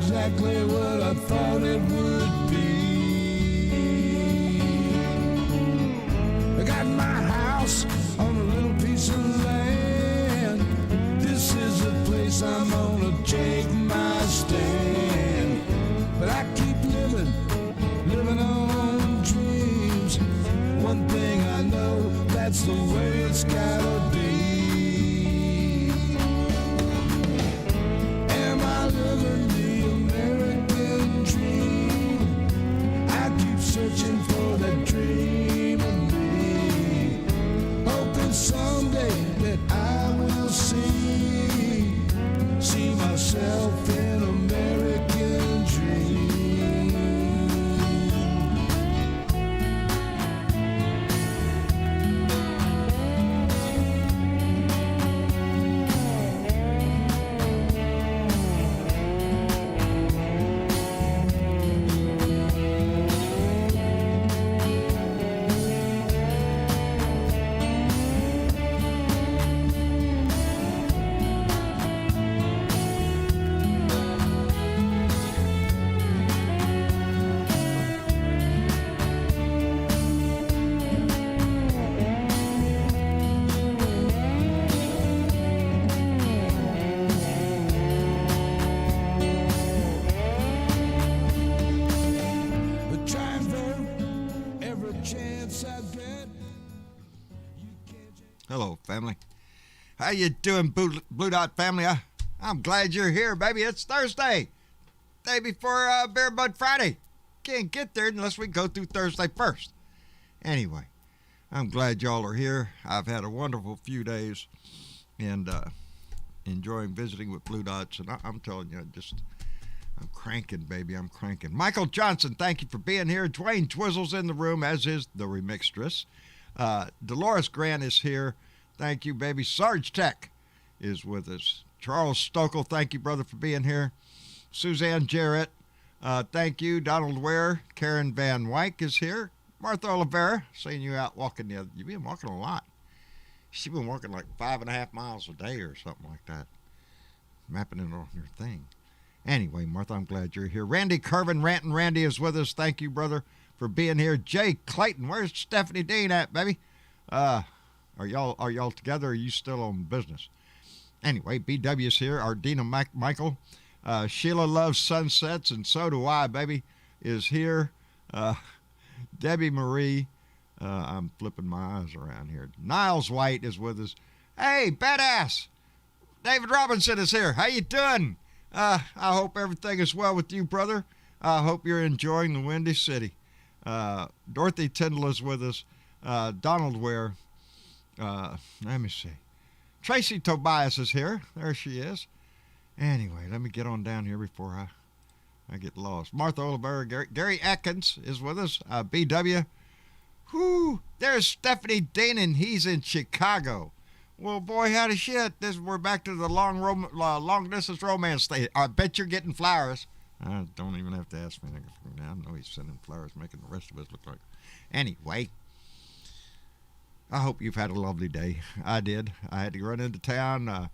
exactly what I thought it would be. I got my house on a little piece of land. This is the place I'm gonna take my stand. But I keep living on dreams. One thing I know, that's the way it's gotta be. Am I living the American dream? I keep searching for that dream of me, hoping someday that I will see myself in American dream. Hello, family. How you doing, Blue Dot family? I'm glad you're here, baby. It's Thursday, day before Bear Bud Friday. Can't get there unless we go through Thursday first. Anyway, I'm glad y'all are here. I've had a wonderful few days and enjoying visiting with Blue Dots. And I'm telling you, I'm cranking, baby. I'm cranking. Michael Johnson, thank you for being here. Dwayne Twizzle's in the room, as is the remixtress. Dolores Grant is here. Thank you, baby. Sarge Tech is with us. Charles Stokel, thank you, brother, for being here. Suzanne Jarrett, thank you. Donald Ware. Karen Van Wyck is here. Martha Oliveira, seeing you out walking. You've been walking a lot. She's been walking like 5.5 miles a day or something like that. Mapping it on her thing. Anyway, Martha, I'm glad you're here. Randy Carvin, Rantin' Randy is with us. Thank you, brother, for being here. Jay Clayton, where's Stephanie Dean at, baby? Are y'all together, or are you still on business? Anyway, BW's here. Ardina Michael. Sheila loves sunsets, and so do I, baby, is here. Debbie Marie. I'm flipping my eyes around here. Niles White is with us. Hey, badass. David Robinson is here. How you doing? I hope everything is well with you, brother. I hope you're enjoying the Windy City. Dorothy Tyndall is with us. Donald Ware. Let me see. Tracy Tobias is here. There she is. Anyway, let me get on down here before I get lost. Martha Oliver, Gary Atkins is with us. BW. Whoo, there's Stephanie Deanon. He's in Chicago. Well, boy, howdy shit. We're back to the long distance romance state. I bet you're getting flowers. I don't even have to ask me. I know he's sending flowers, making the rest of us look like. Anyway, I hope you've had a lovely day. I did. I had to run into town.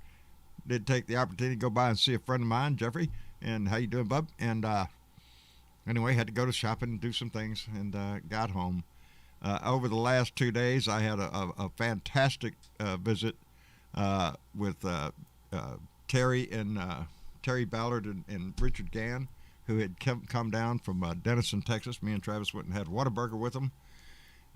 Did take the opportunity to go by and see a friend of mine, Jeffrey. And how you doing, bub? And anyway, had to go to shopping and do some things, and got home. Over the last 2 days, I had a fantastic visit with Terry Ballard and Richard Gann, who had come down from Denison, Texas. Me and Travis went and had Whataburger with them,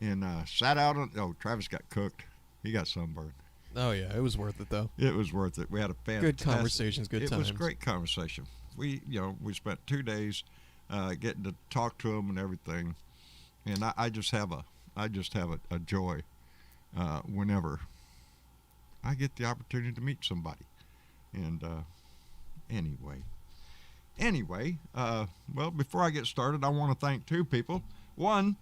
and sat out on. Oh, Travis got cooked. He got sunburned. Oh yeah, it was worth it though. It was worth it. We had a fantastic. Good conversations, good times. It was a great conversation. We spent 2 days getting to talk to them and everything, and I just have a joy whenever I get the opportunity to meet somebody. And anyway, well, before I get started, I want to thank two people. One,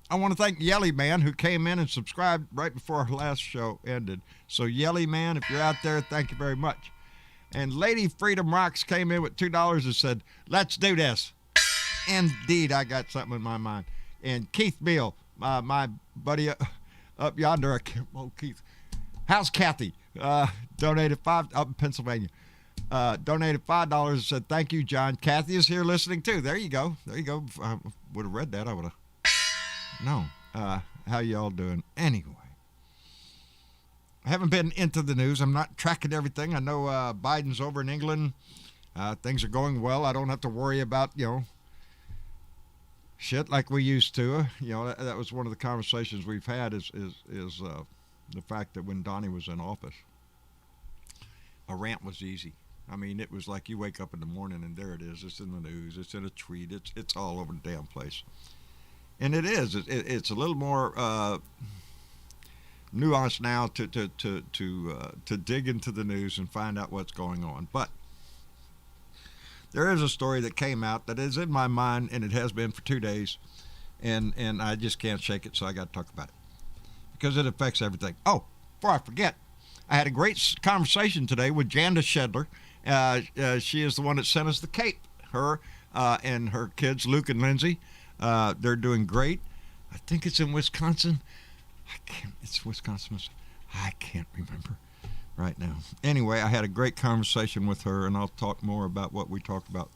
I want to thank Yelly Man, who came in and subscribed right before our last show ended. So Yelly Man, if you're out there, thank you very much. And Lady Freedom Rocks came in with $2 and said, let's do this. Indeed, I got something in my mind. And Keith Beal, my buddy up yonder, Keith, how's Kathy? Donated $5 up in Pennsylvania. donated $5 and said, thank you, John. Kathy is here listening, too. There you go. There you go. If I would have read that, I would have. No. How y'all doing? Anyway. I haven't been into the news. I'm not tracking everything. I know Biden's over in England. Things are going well. I don't have to worry about, shit like we used to. That was one of the conversations we've had is the fact that when Donnie was in office, a rant was easy. I mean, it was like you wake up in the morning and there it is. It's in the news. It's in a tweet. It's all over the damn place. And it is. It's a little more nuanced now to dig into the news and find out what's going on. But there is a story that came out that is in my mind, and it has been for 2 days, and I just can't shake it, so I got to talk about it because it affects everything. Oh, before I forget, I had a great conversation today with Janda Shedler. She is the one that sent us the cape. Her and her kids, Luke and Lindsay, they're doing great. I think it's in Wisconsin. It's Wisconsin. I can't remember right now. Anyway, I had a great conversation with her, and I'll talk more about what we talked about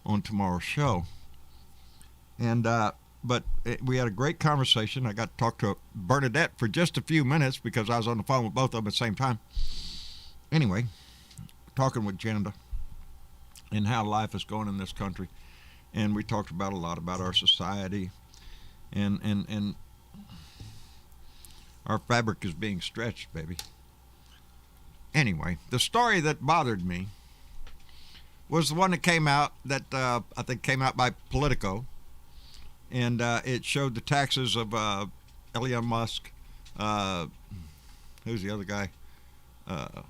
on tomorrow's show. And we had a great conversation. I got to talk to Bernadette for just a few minutes because I was on the phone with both of them at the same time. Anyway, talking with Janda and how life is going in this country, and we talked about a lot about our society, and our fabric is being stretched, baby. Anyway, the story that bothered me was the one that came out that I think came out by Politico, and it showed the taxes of Elon Musk. Who's the other guy? Are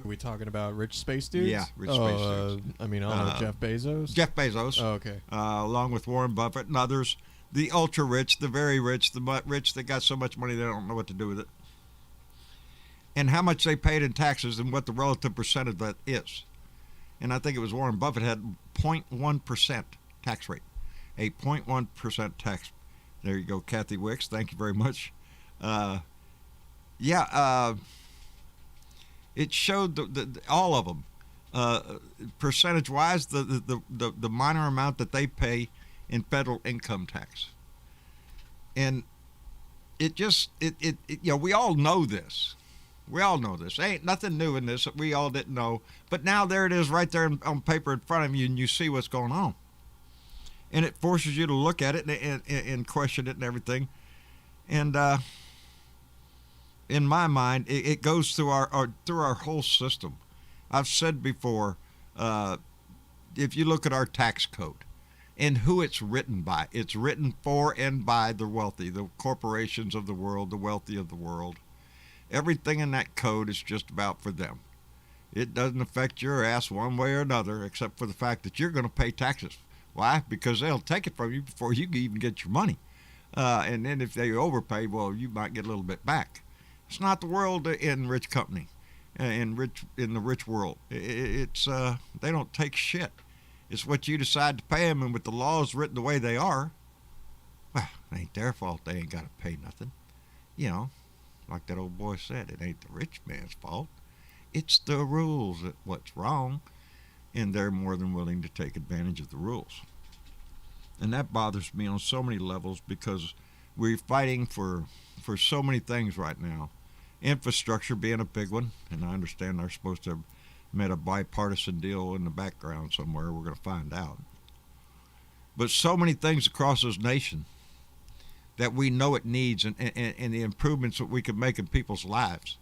we talking about rich space dudes? Yeah, rich space dudes. I don't know, Jeff Bezos? Jeff Bezos. Oh, okay. Along with Warren Buffett and others. The ultra rich, the very rich, the rich that got so much money they don't know what to do with it. And how much they paid in taxes and what the relative percent of that is. And I think it was Warren Buffett had 0.1% tax rate. A 0.1% tax. There you go, Kathy Wicks. Thank you very much. It showed all of them, percentage-wise, the minor amount that they pay in federal income tax. And we all know this. We all know this. Ain't nothing new in this that we all didn't know. But now there it is right there on paper in front of you, and you see what's going on. And it forces you to look at it and question it and everything. And in my mind, it goes through our whole system. I've said before, if you look at our tax code, and who it's written by. It's written for and by the wealthy, the corporations of the world, the wealthy of the world. Everything in that code is just about for them. It doesn't affect your ass one way or another, except for the fact that you're going to pay taxes. Why? Because they'll take it from you before you can even get your money. And then if they overpay, well, you might get a little bit back. It's not the world in rich company, in the rich world. It's they don't take shit. It's what you decide to pay them, and with the laws written the way they are, well, it ain't their fault. They ain't got to pay nothing. Like that old boy said, it ain't the rich man's fault. It's the rules that what's wrong, and they're more than willing to take advantage of the rules. And that bothers me on so many levels because we're fighting for so many things right now. Infrastructure being a big one, and I understand they're supposed to have made a bipartisan deal in the background somewhere. We're going to find out. But so many things across this nation that we know it needs, and the improvements that we could make in people's lives.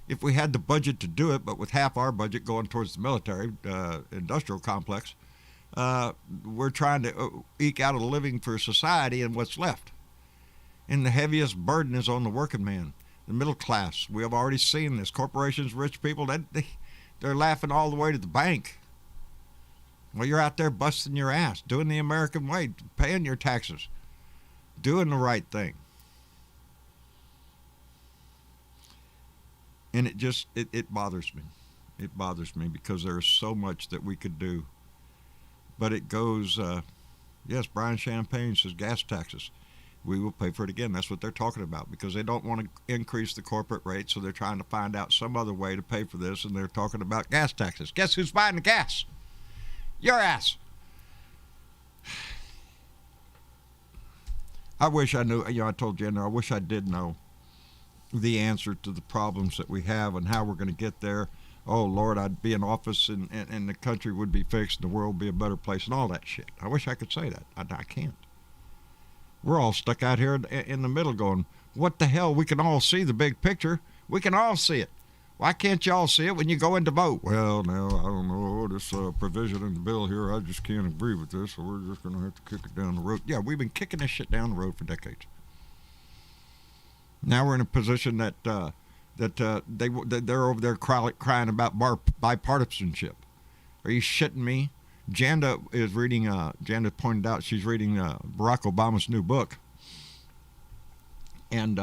If we had the budget to do it, but with half our budget going towards the military industrial complex, we're trying to eke out a living for society and what's left. And the heaviest burden is on the working man, the middle class. We have already seen this. Corporations, rich people, they're laughing all the way to the bank. Well, you're out there busting your ass, doing the American way, paying your taxes, doing the right thing. And it bothers me. It bothers me because there's so much that we could do. But it goes, yes, Brian Champagne says gas taxes. we will pay for it again. That's what they're talking about, because they don't want to increase the corporate rate, so they're trying to find out some other way to pay for this, and they're talking about gas taxes. Guess who's buying the gas? Your ass. I wish I knew, I told Jen, I wish I did know the answer to the problems that we have and how we're going to get there. Oh, Lord, I'd be in office and the country would be fixed and the world would be a better place and all that shit. I wish I could say that. I can't. We're all stuck out here in the middle going, what the hell? We can all see the big picture. We can all see it. Why can't you all see it when you go in to vote? Well, no, I don't know. This provision in the bill here, I just can't agree with this, so we're just going to have to kick it down the road. Yeah, we've been kicking this shit down the road for decades. Now we're in a position that they're over there crying about bipartisanship. Are you shitting me? Janda is reading. Janda pointed out she's reading Barack Obama's new book, and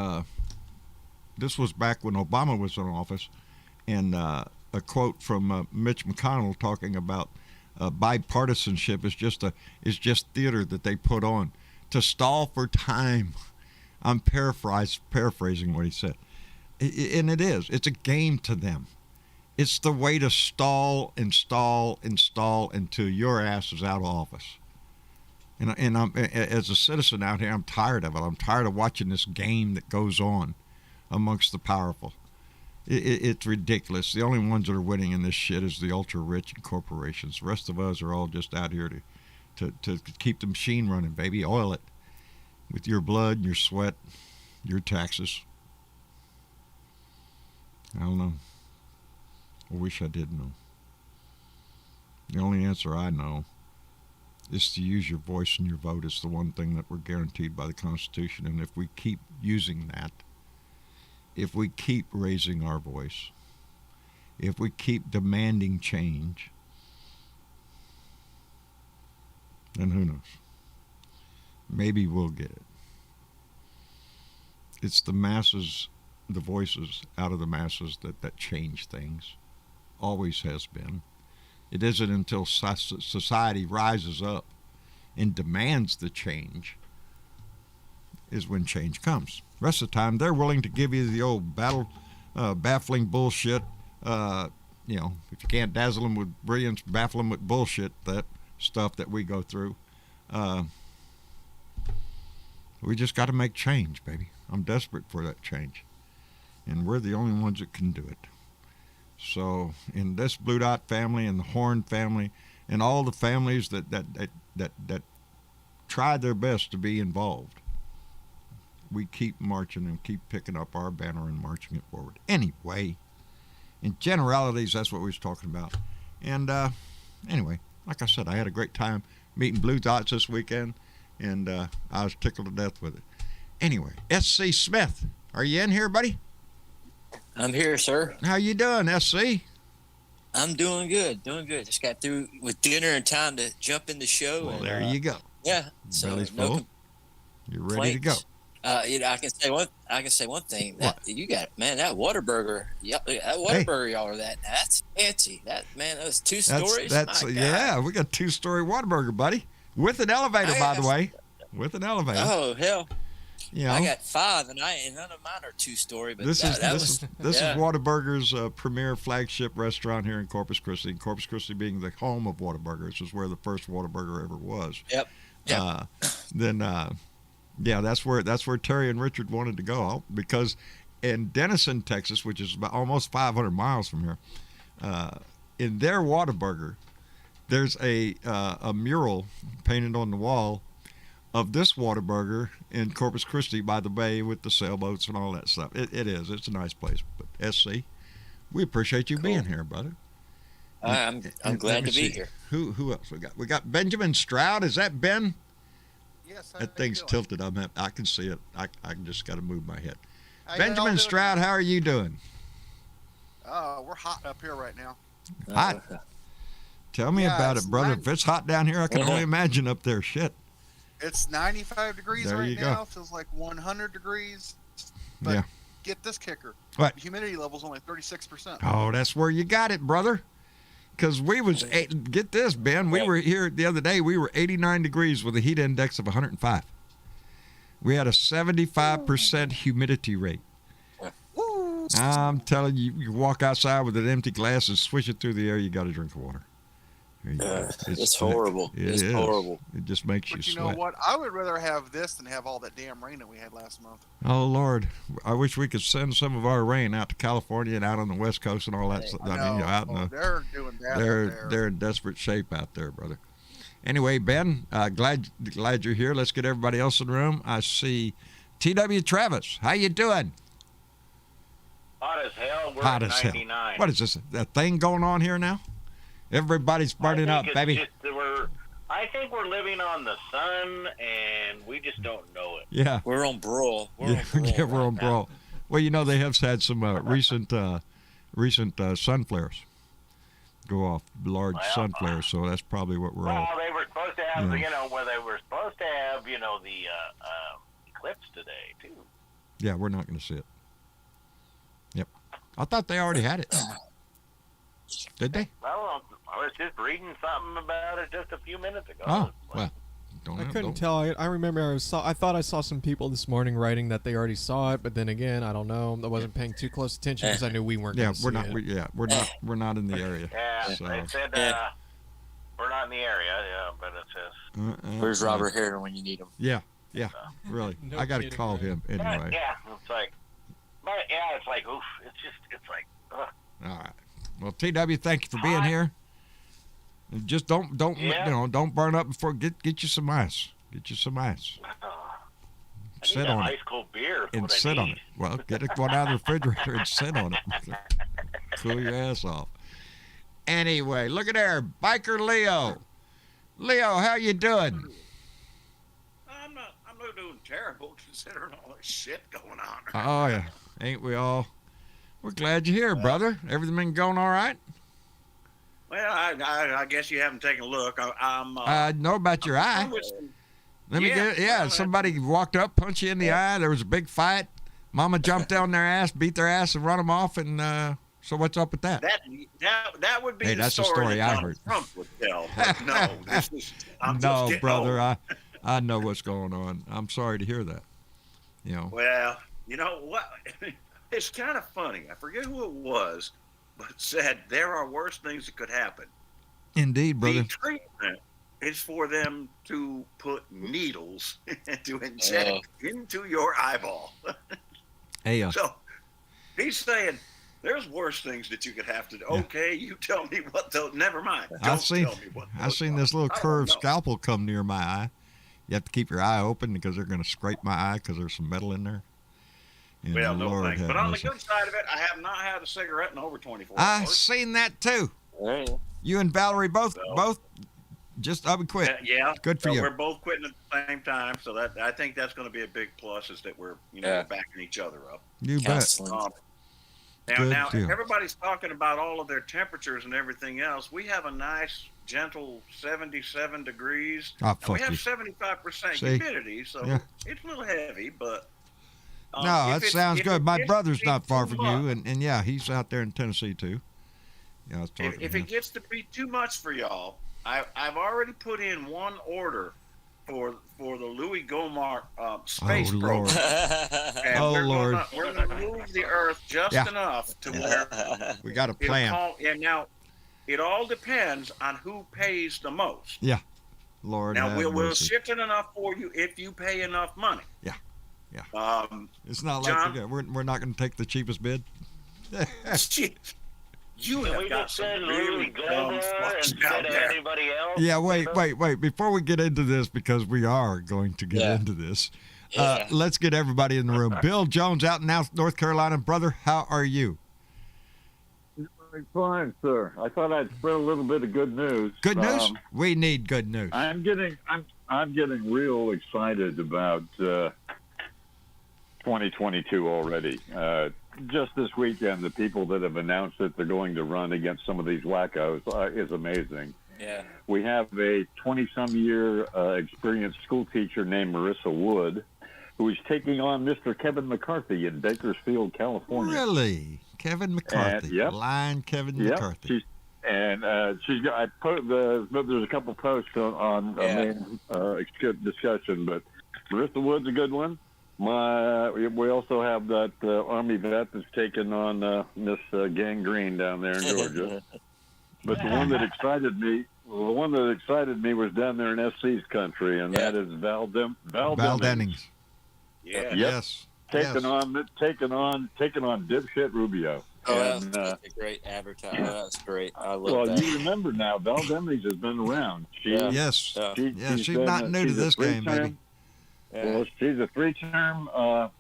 this was back when Obama was in office, and a quote from Mitch McConnell talking about bipartisanship is just theater that they put on to stall for time. I'm paraphrasing what he said. And it is. It's a game to them. It's the way to stall until your ass is out of office. And I'm, as a citizen out here, I'm tired of it. I'm tired of watching this game that goes on amongst the powerful. It's ridiculous. The only ones that are winning in this shit is the ultra-rich and corporations. The rest of us are all just out here to keep the machine running, baby. Oil it with your blood and your sweat, your taxes. I don't know. I wish I did know. The only answer I know is to use your voice and your vote. It's the one thing that we're guaranteed by the Constitution. And if we keep using that, if we keep raising our voice, if we keep demanding change, then who knows? Maybe we'll get it. It's the masses, the voices out of the masses that change things. Always has been. It isn't until society rises up and demands the change is when change comes. The rest of the time, they're willing to give you the old baffling bullshit. If you can't dazzle them with brilliance, baffle them with bullshit, that stuff that we go through. We just got to make change, baby. I'm desperate for that change. And we're the only ones that can do it. So in this Blue Dot family and the Horn family and all the families that tried their best to be involved, we keep marching and keep picking up our banner and marching it forward. Anyway, in generalities, that's what we was talking about. And anyway, like I said, I had a great time meeting Blue Dots this weekend, and I was tickled to death with it. Anyway, S.C. Smith, are you in here, buddy? I'm here, sir. How you doing, SC? I'm doing good, Just got through with dinner and time to jump in the show. Well, there you go. Yeah, so belly's full. You're ready to go. I can say one thing. That you got, man, that Whataburger. That Whataburger y'all are that's fancy. That was 2 stories. Yeah, we got 2-story Whataburger, buddy, with an elevator, by the way. With an elevator. Oh hell. You know, I got 5, and none of mine are 2-story. But this is Whataburger's premier flagship restaurant here in Corpus Christi. And Corpus Christi being the home of Whataburger, this is where the first Whataburger ever was. Yep. That's where Terry and Richard wanted to go, because in Denison, Texas, which is about almost 500 miles from here, in their Whataburger, there's a mural painted on the wall of this Whataburger in Corpus Christi by the bay with the sailboats and all that stuff. It's a nice place. But SC, we appreciate you being here, brother. I'm glad to be here. Who else we got? We got Benjamin Stroud. Is that Ben? Yes. That thing's tilted. I can see it. I just got to move my head. Benjamin Stroud, how are you doing? We're hot up here right now. Hot? Tell me about it, brother. If it's hot down here, I can only imagine up there. Shit. It's 95 degrees there right now. Feels like 100 degrees. But yeah. Get this kicker. What? The humidity level's only 36%. Oh, that's where you got it, brother. Because get this, Ben. We were here the other day. We were 89 degrees with a heat index of 105. We had a 75% humidity rate. I'm telling you, you walk outside with an empty glass and swish it through the air, you got a drink of water. It's horrible. It's horrible. It just makes But you you sweat. know what? I would rather have this than have all that damn rain that we had last month. Oh, Lord. I wish we could send some of our rain out to California and out on the West Coast and all that. They're doing that. They're in desperate shape out there, brother. Anyway, Ben, glad you're here. Let's get everybody else in the room. I see T.W. Travis. How you doing? Hot as hell. We're Hot at as 99. hell. What is this? A thing going on here now? Everybody's burning up, baby. I think we're living on the sun, and we just don't know it. Yeah. We're on brawl. We're on brawl. Well, you know, they have had some recent sun flares go off, large sun flares, so that's probably what we're all. Well, they were supposed to have, they were supposed to have, the eclipse today, too. Yeah, we're not going to see it. Yep. I thought they already had it. Did they? Well, I was just reading something about it just a few minutes ago. Oh, well. I couldn't tell. I remember I thought I saw some people this morning writing that they already saw it, but then again, I don't know. I wasn't paying too close attention because I knew we weren't. Yeah, we're not. We're not in the area. Yeah, so. they said we're not in the area. Yeah, but it says. Where's Robert Harron when you need him? Yeah, really. No I got to kidding, call man. him anyway. Yeah, it's like, it's like, oof. It's like. Ugh. All right. Well, TW, thank you for being here. And just don't burn up before get you some ice. Get you some ice. I Sit need on an it. ice cold beer. And sit on it. Well, get one out of the refrigerator and sit on it. Cool your ass off. Anyway, look at there, Biker Leo. Leo, how you doing? I'm not doing terrible considering all this shit going on. Oh yeah, ain't we all? We're glad you're here, brother. Everything been going all right? Well, I guess you haven't taken a look. I know about your eye. Let me get it. Yeah, somebody walked up, punched you in the eye. There was a big fight. Mama jumped down their ass, beat their ass, and run them off. And so what's up with that? That would be That's the story that I Donald heard. Trump would tell. But no, I'm just No, getting brother, old. I know what's going on. I'm sorry to hear that. You know. Well, you know what? It's kind of funny. I forget who it was, but said there are worse things that could happen. Indeed, brother. The treatment is for them to put needles to inject into your eyeball. Hey, So he's saying there's worse things that you could have to do. Yeah. Okay, you tell me what those. Never mind. I've seen those are. this little I don't curved know. scalpel come near my eye. You have to keep your eye open because they're going to scrape my eye because there's some metal in there. And Well, no Lord thanks. have But on the mercy. good side of it, I have not had a cigarette in over 24 I hours. seen that too. Right. You and Valerie both just up and quit. Yeah, Good for so you. We're both quitting at the same time, so that I think that's going to be a big plus is that we're backing each other up. You bet. Counseling. Good Now deal. everybody's talking about all of their temperatures and everything else. We have a nice, gentle 77 degrees. Oh, And we fuck have you. 75% See? humidity, so Yeah. it's a little heavy, but. No, if that it's- sounds if good. it My gets brother's to be not far too from you, much- and yeah, he's out there in Tennessee too. Yeah, I was talking If to it him. gets to be too much for y'all, I've already put in one order for the Louis Gohmert space Lord. program. And Oh, we're Lord. We're going to move the Earth just Yeah. enough to where We got a it'll plan. and now it all depends on who pays the most. Lord Now have we'll mercy. shift it enough for you if you pay enough money. Yeah. It's not John? like we're not going to take the cheapest bid. Shit. You Can have we got just some send really Louis dumb Gohmert fucks instead out of there. anybody else? Yeah, wait. Before we get into this, because we are going to get into this, let's get everybody in the room. Bill Jones out in North Carolina. Brother, how are you? Fine, sir. I thought I'd spread a little bit of good news. Good news? We need good news. I'm getting real excited about 2022 already. Just this weekend, the people that have announced that they're going to run against some of these wackos is amazing. Yeah. We have a 20-some-year experienced school teacher named Marissa Wood, who is taking on Mr. Kevin McCarthy in Bakersfield, California. Really? Kevin McCarthy. Yep. Line Kevin Yep. McCarthy. She's got. I put there's a couple posts on the main discussion, but Marissa Wood's a good one. We also have that Army vet that's taken on Miss Gangrene down there in Georgia. But the one that excited me was down there in SC's country, and that is Val Dennings. Yeah. Yep. Yes. Taking on dipshit Rubio. Oh, And, that's a great advertising. Oh, that's great. I love well, that. you remember now, Val Dennings has been around. Yes. She's not new to this game, baby. Well, she's a 3-term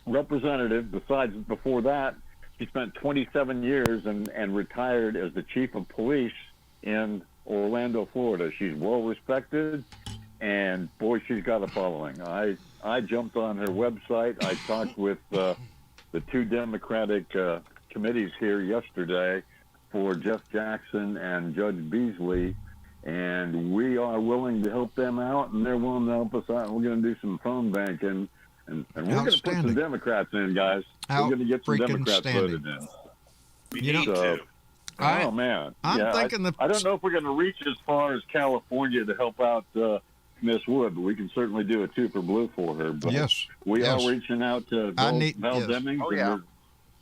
representative. Besides, before that, she spent 27 years and retired as the chief of police in Orlando, Florida. She's well respected, and boy, she's got a following. I jumped on her website. I talked with the 2 Democratic committees here yesterday for Jeff Jackson and Judge Beasley, and we are willing to help them out, and they're willing to help us out. And we're going to do some phone banking, and we're going to put some Democrats in, guys. We're going to get some Democrats voted in. We need to. Oh man, I'm thinking I don't know if we're going to reach as far as California to help out Miss Wood, but we can certainly do a 2 for Blue for her. But we are reaching out to Val Dennings. Oh yeah.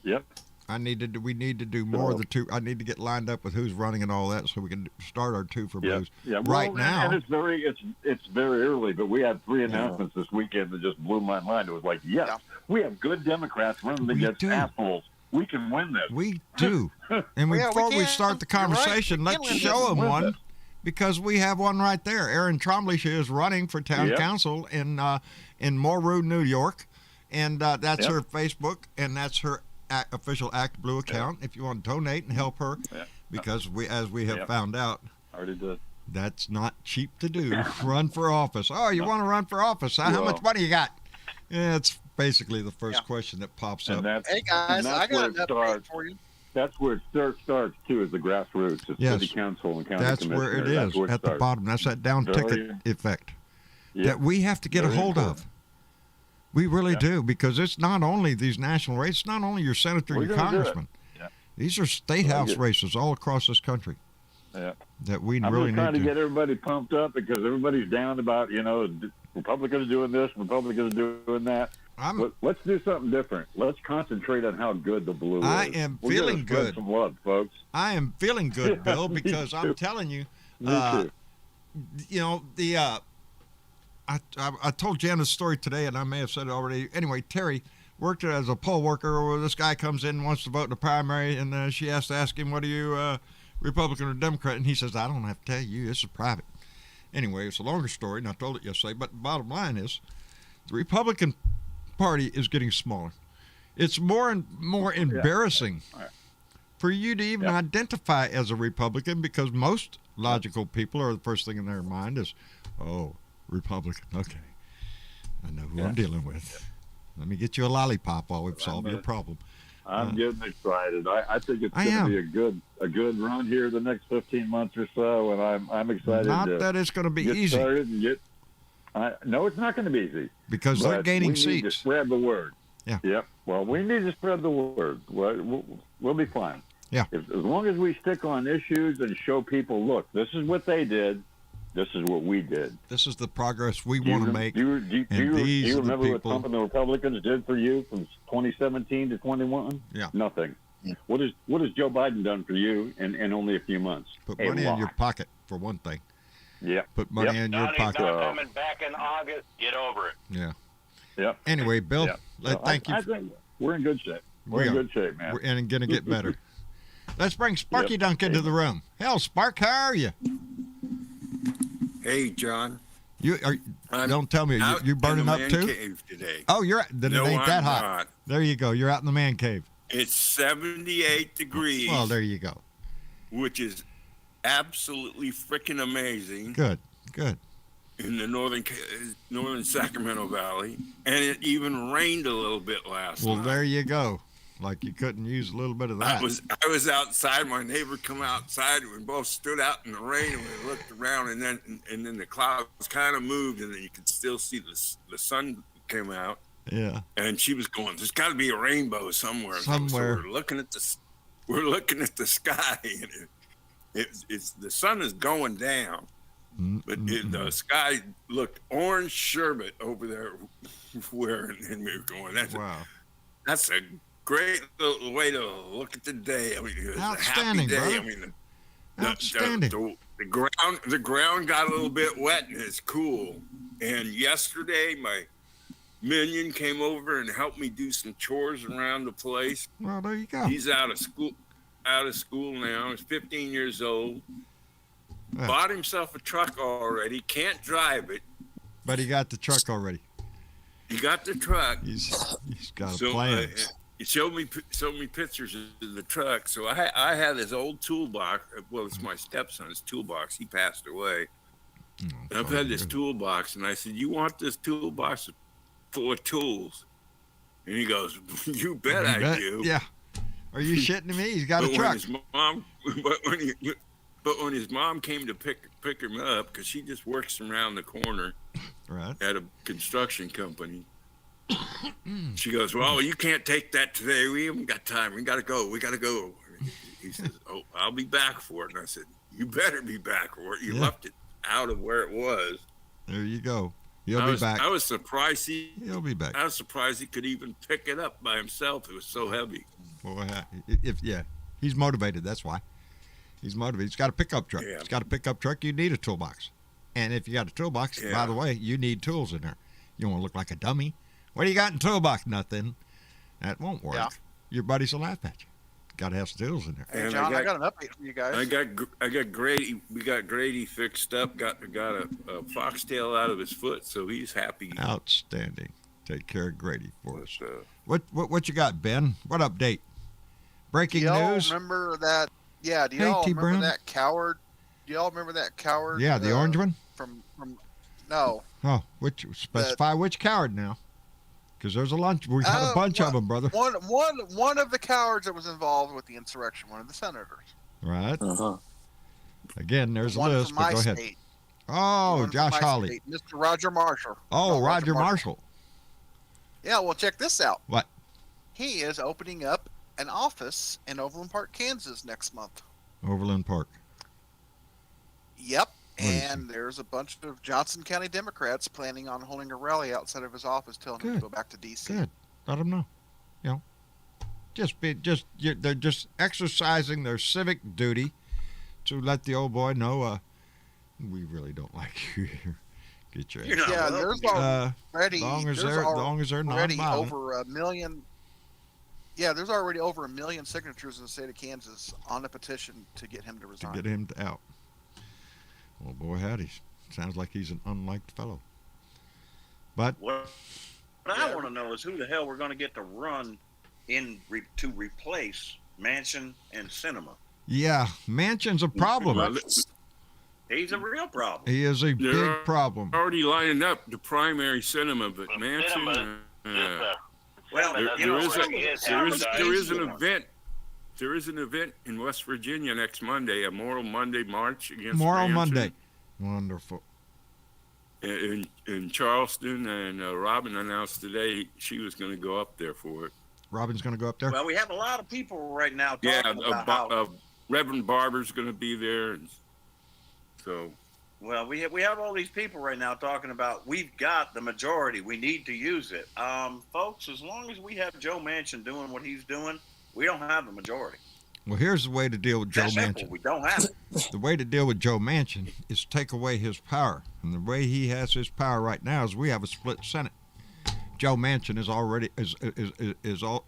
Yep. We need to do more of the 2. I need to get lined up with who's running and all that, so we can start our 2 for Blues. Yeah. Right now, and it's very early, but we had 3 announcements this weekend that just blew my mind. It was like, we have good Democrats running against assholes. We can win this. We do. And before we start the conversation, let's show them one, because we have one right there. Erin Trombley, she is running for town council in Morrow, New York, and that's her Facebook, and that's her official Act Blue account. If you want to donate and help her, because as we have found out, already did. That's not cheap to do. Run for office. Oh, you want to run for office? How much money you got? Yeah, it's basically the first question that pops up. Hey guys, I got an update for you. That's where it starts too, is the grassroots. It's city council and county That's where it is, at the bottom. That's that down ticket effect that we have to get a hold of. We really do, because it's not only these national races, it's not only your senator and your congressman. These are state house races all across this country. That we really need to. I'm just trying to get everybody pumped up, because everybody's down about, Republicans doing this, Republicans doing that. Let's do something different. Let's concentrate on how good the blue is. I am feeling good. Some love, folks. I am feeling good, Bill, because I'm telling you, I told Jan a story today, and I may have said it already. Anyway, Terry worked as a poll worker where this guy comes in and wants to vote in the primary, and she has to ask him, what are you, Republican or Democrat? And he says, I don't have to tell you. This is private. Anyway, it's a longer story, and I told it yesterday, but the bottom line is the Republican Party is getting smaller. It's more and more embarrassing for you to even identify as a Republican, because most logical people are the first thing in their mind is, oh, Republican. Okay. I know who I'm dealing with. Let me get you a lollipop while we've solved your problem. I'm getting excited. I think it's going to be a good run here the next 15 months or so, and I'm excited. Not that it's going to be easy. No, it's not going to be easy, because they're gaining seats. We need to spread the word. Yeah. Yep. Well, we need to spread the word. We'll be fine. Yeah. As long as we stick on issues and show people, look, this is what they did. This is what we did. This is the progress we want to make. Do you remember what Trump and the Republicans did for you from 2017 to 21? Yeah. Nothing. What has Joe Biden done for you in only a few months? Put money in your pocket, for one thing. Yeah. Put money in your pocket. Not coming back in August. Get over it. Yeah. Yep. Anyway, Bill, thank you. I think we're in good shape. We're in good shape, man. We're going to get better. Let's bring Sparky Dunk into the room. Hell, Spark, how are you? Hey, John. Don't tell me. You burning up too? Cave today. Oh, you're then no, it ain't that hot. Not. There you go. You're out in the man cave. It's 78 degrees. Well, there you go. Which is absolutely freaking amazing. Good. In the northern Sacramento Valley, and it even rained a little bit last night. Well, there you go. Like you couldn't use a little bit of that. I was outside. My neighbor come outside. We both stood out in the rain, and we looked around, and then the clouds kind of moved, and then you could still see the sun came out. Yeah. And she was going, "There's got to be a rainbow somewhere." So we're looking at the sky, and it's the sun is going down, But the sky looked orange sherbet over there wearing, and we were going, that's a great little way to look at the day. I mean, it was Outstanding, a happy day. brother. I mean, Outstanding. the ground got a little bit wet and it's cool. And yesterday, my minion came over and helped me do some chores around the place. Well, there you go. He's out of school now. He's 15 years old. Bought himself a truck already. Can't drive it, but he got the truck already. He got the truck. He's got a plan. He showed me pictures of the truck. So I had this old toolbox. Well, it's my stepson's toolbox. He passed away. And I've had this toolbox, and I said, "You want this toolbox full of tools?" And he goes, "You bet I do." Yeah. Are you shitting me? He's got a truck. But when his mom came to pick him up, because she just works around the corner at a construction company, she goes, "Well, you can't take that today. We haven't got time. We got to go. He says, "Oh, I'll be back for it." And I said, "You better be back for it. You left it out of where it was." There you go. He'll be back. I was surprised he'll be back. I was surprised he could even pick it up by himself. It was so heavy. Boy, he's motivated. That's why. He's motivated. He's got a pickup truck. Yeah. He's got a pickup truck. You need a toolbox. And if you got a toolbox, by the way, you need tools in there. You don't want to look like a dummy. What do you got in toolbox? Nothing. That won't work. Yeah. Your buddies will laugh at you. Got to have some tools in there. Hey, John, I got an update for you guys. I got Grady. We got Grady fixed up. Got a foxtail out of his foot, so he's happy. Outstanding. Take care of Grady for us. What you got, Ben? What update? Breaking news. Remember that? Yeah. Do y'all remember that coward? Do y'all remember that coward? Yeah, the orange one. From no. Oh, specify which coward now? Because there's a lunch. We got a bunch of them, brother. One of the cowards that was involved with the insurrection. One of the senators. Right. Again, there's a list. But go ahead. State. Oh, Josh Hawley. State, Mr. Roger Marshall. Oh, Roger Marshall. Yeah, well, check this out. What? He is opening up an office in Overland Park, Kansas next month. Overland Park. Yep. And there's a bunch of Johnson County Democrats planning on holding a rally outside of his office, telling him to go back to D.C. Good. Let them know. They're just exercising their civic duty to let the old boy know, we really don't like you here. Get your ass. Yeah, there's already long as they're non-violent. over a million. Yeah, there's already over 1 million signatures in the state of Kansas on a petition to get him to resign. To get him out. Well, boy, howdy. Sounds like he's an unliked fellow. But what I want to know is who the hell we're going to get to run to replace Manchin and Sinema. Yeah, Manchin's a problem. He's a real problem. He is a big problem. Already lining up the primary Manchin. But Manchin. There is an event. There is an event in West Virginia next Monday, a Moral Monday march against Moral Manchin. Monday. Wonderful. In Charleston, and Robin announced today she was going to go up there for it. Robin's going to go up there? Well, we have a lot of people right now talking about how... Reverend Barber's going to be there. And so... Well, we have all these people right now talking about we've got the majority. We need to use it. Folks, as long as we have Joe Manchin doing what he's doing, we don't have the majority. Well, here's the way to deal with Joe Manchin. We don't have it. The way to deal with Joe Manchin is take away his power. And the way he has his power right now is we have a split Senate. Joe Manchin is already is all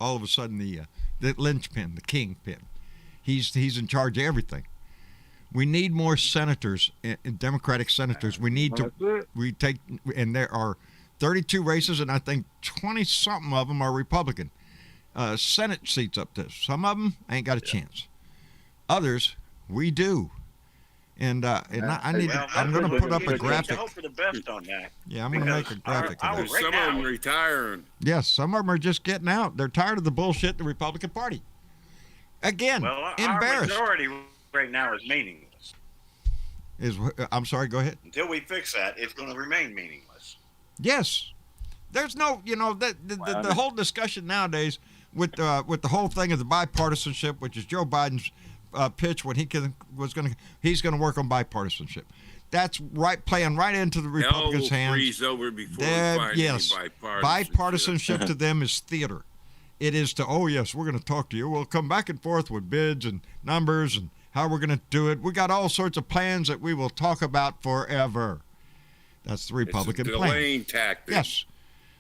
of a sudden the linchpin, the kingpin. He's in charge of everything. We need more senators, Democratic senators. We need to and there are 32 races, and I think 20-something of them are Republican. Senate seats up there. Some of them ain't got a chance. Others, we do. And I'm going to put up a graphic. I hope for the best on that. Yeah, I'm going to make a graphic of that. Some of them retiring. Yes, some of them are just getting out. They're tired of the bullshit the Republican Party. Again, embarrassed. Our majority right now is meaningless. I'm sorry, go ahead. Until we fix that, it's going to remain meaningless. Yes. There's no, the whole discussion nowadays with the whole thing of the bipartisanship, which is Joe Biden's pitch when he's going to work on bipartisanship. That's right, playing right into the Republicans' hands. Freeze over before we find yes, any bipartisanship to them is theater. It is to, oh yes, we're going to talk to you. We'll come back and forth with bids and numbers and how we're going to do it. We got all sorts of plans that we will talk about forever. That's the Republican it's a plan. delaying tactic. Yes.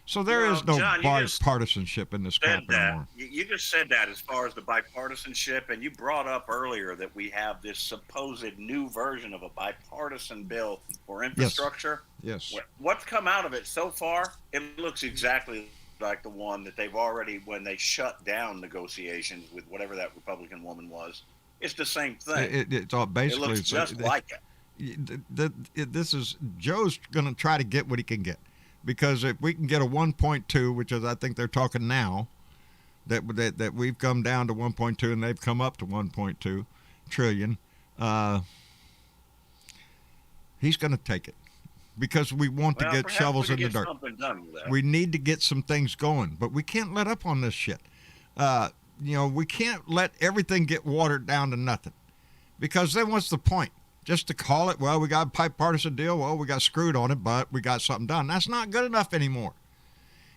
So there is no John, bipartisanship in this crap anymore. You just said that as far as the bipartisanship, and you brought up earlier that we have this supposed new version of a bipartisan bill for infrastructure. Yes. What's come out of it so far? It looks exactly like the one that they've already, when they shut down negotiations with whatever that Republican woman was. It's the same thing. It's all basically. It looks just like it. This is Joe's going to try to get what he can get. Because if we can get a 1.2, which is I think they're talking now, that we've come down to 1.2 and they've come up to 1.2 trillion, he's going to take it because we want to get shovels in the dirt. We need to get some things going, but we can't let up on this shit. We can't let everything get watered down to nothing, because then what's the point? Just to call it, well, we got a bipartisan deal. Well, we got screwed on it, but we got something done. That's not good enough anymore.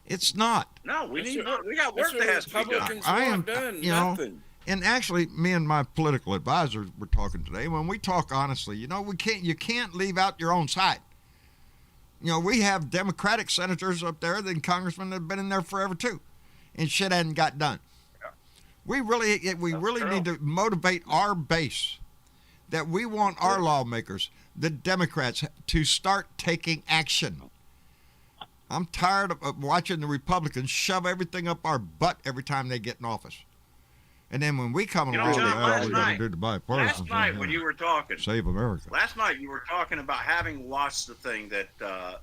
It's not. No, we got work that has to be done. I am done nothing. And actually, me and my political advisors were talking today. When we talk honestly, you can't leave out your own side. We have Democratic senators up there, then congressmen that have been in there forever too, and shit hadn't got done. Yeah. We really need to motivate our base. That we want our lawmakers, the Democrats, to start taking action. I'm tired of watching the Republicans shove everything up our butt every time they get in office. And then when we come along, John, we got to do the bipartisan. Last night when you were talking, save America. Last night you were talking about having watched the thing that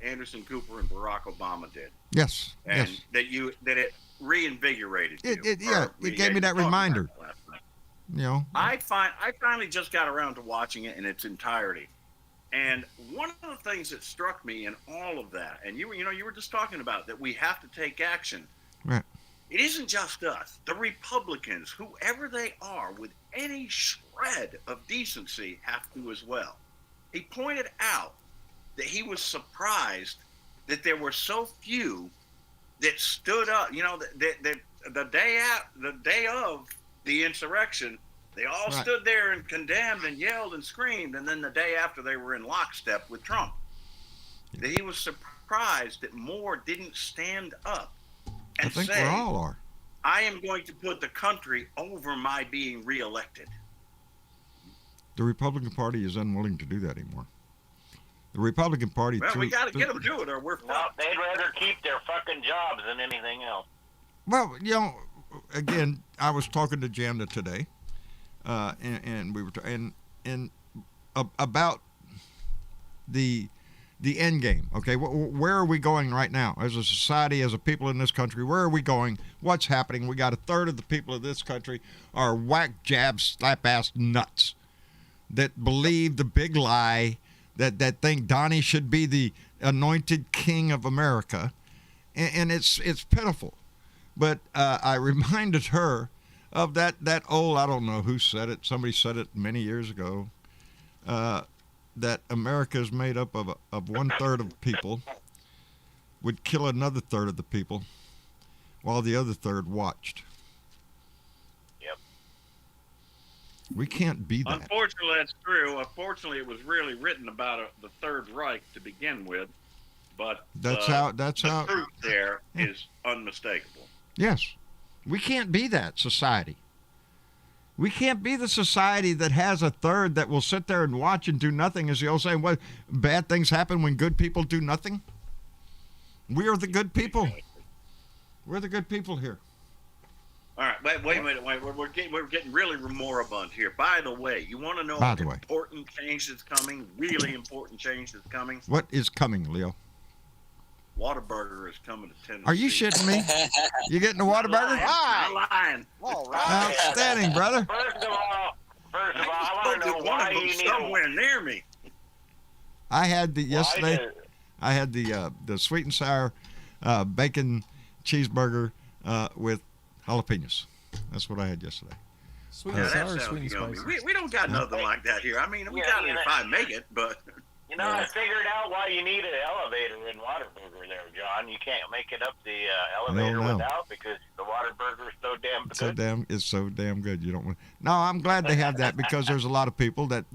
Anderson Cooper and Barack Obama did. Yes. And yes. that it reinvigorated you. It gave me that reminder. I finally just got around to watching it in its entirety, and one of the things that struck me in all of that, and you were just talking about that we have to take action. Right. It isn't just us. The Republicans, whoever they are, with any shred of decency, have to as well. He pointed out that he was surprised that there were so few that stood up. That the day of the insurrection, they all stood there and condemned and yelled and screamed, and then the day after they were in lockstep with Trump. That he was surprised that more didn't stand up and I think say, we all are. I am going to put the country over my being reelected. The Republican Party is unwilling to do that anymore. The Republican Party... Well, we got to get them to do it or we're fucked. No, they'd rather keep their fucking jobs than anything else. Well, again, I was talking to Janda today, and we were about the end game. Okay, where are we going right now as a society, as a people in this country? Where are we going? What's happening? We got a third of the people of this country are whack, jab, slap ass nuts that believe the big lie that think Donnie should be the anointed king of America, and it's pitiful. But I reminded her of that old, I don't know who said it, somebody said it many years ago, that America is made up of 1/3 of people would kill another third of the people while the other third watched. Yep. We can't be that. Unfortunately, that's true. Unfortunately, it was really written about the Third Reich to begin with, but the truth there is unmistakable. Yes. We can't be that society. We can't be the society that has a third that will sit there and watch and do nothing, as the old saying, what bad things happen when good people do nothing? We are the good people. We're the good people here. All right, wait a minute. We're getting really moribund here. By the way, you want to know an important change that's coming? Really important change that's coming? What is coming, Leo? Whataburger is coming to Tennessee. Are you shitting me? You getting a Whataburger? Not lying. All right. Outstanding, brother. First of all, I want to know why you need somewhere near me. I had yesterday. I had the sweet and sour bacon cheeseburger with jalapenos. That's what I had yesterday. Sweet Yeah, and that sour, sounds sweet and yummy. spicy. We don't got nothing like that here. I mean, we got it if I make it, but You know, I figured out why you need an elevator in Whataburger there, John. You can't make it up the elevator no. without because the Whataburger is so damn good. It's so damn good. You don't want. No, I'm glad they have that because there's a lot of people that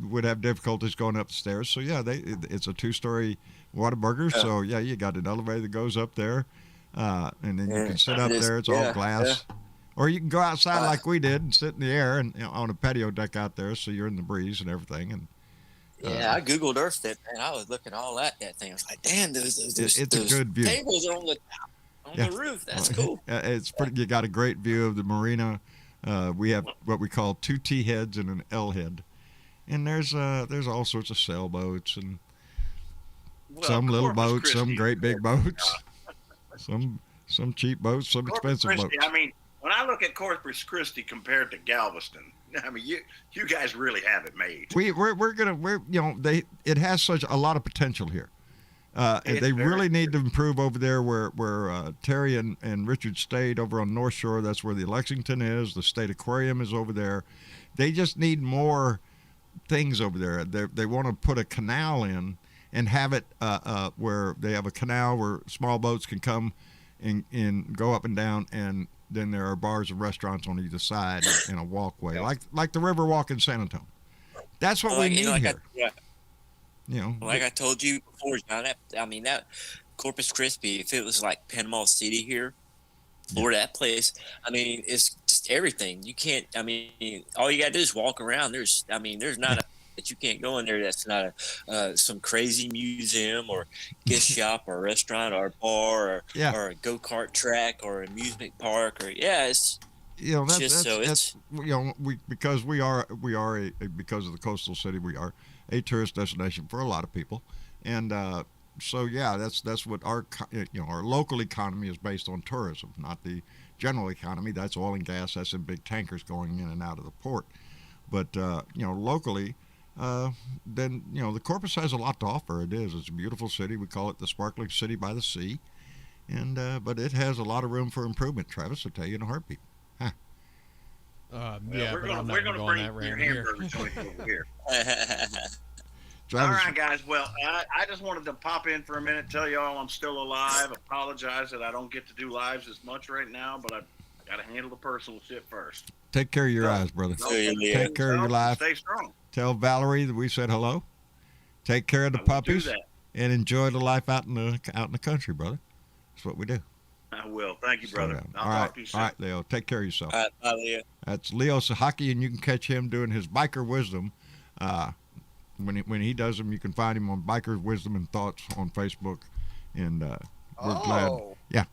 would have difficulties going up the stairs. So yeah, it's a 2-story Whataburger. So yeah, you got an elevator that goes up there, and then you can sit up there. It's all glass. Or you can go outside like we did and sit in the air and on a patio deck out there, so you're in the breeze and everything. And I Googled Earth it, and I was looking all at that thing. I was like, damn, those it's a good view. tables are on the roof. That's cool. It's pretty. You got a great view of the marina. We have what we call 2 T heads and an L head, and there's all sorts of sailboats and some little Corpus boats, Christi, some great big boats, some cheap boats, some Corpus expensive Christi, boats. I mean, when I look at Corpus Christi compared to Galveston, I mean, you guys really have it made. It has such a lot of potential here. And they really need to improve over there where Terry and Richard stayed over on North Shore. That's where the Lexington is. The State Aquarium is over there. They just need more things over there. They want to put a canal in and have it where they have a canal where small boats can come and go up and down, and then there are bars and restaurants on either side and a walkway, like the River Walk in San Antonio. That's what we need here. Like I told you before, John, that Corpus Christi, if it was like Panama City here, or that place, I mean, it's just everything. You can't, all you got to do is walk around. There's not a that you can't go in there that's not some crazy museum or gift shop or restaurant or bar or a go-kart track or amusement park it's because we are because of the coastal city, we are a tourist destination for a lot of people, and that's what our local economy is based on: tourism, not the general economy. That's oil and gas. That's in big tankers going in and out of the port. But locally, then the Corpus has a lot to offer. It's a beautiful city. We call it the sparkling city by the sea, and but it has a lot of room for improvement. Travis will tell you in a heartbeat. Huh. We're going to bring your hamburger joint over here. Travis, all right, guys. Well, I just wanted to pop in for a minute, tell y'all I'm still alive. Apologize that I don't get to do lives as much right now, but I got to handle the personal shit first. Take care of your eyes, brother. Take care of your life. Stay strong. Tell Valerie that we said hello. Take care of the puppies and enjoy the life out in the country, brother. That's what we do. I will. Thank you, brother. I'll talk to you soon. All right, Leo. Take care of yourself. All right, bye, Leo. That's Leo Sahaki, and you can catch him doing his biker wisdom. When he does them, you can find him on Biker Wisdom and Thoughts on Facebook. And we're glad. Yeah.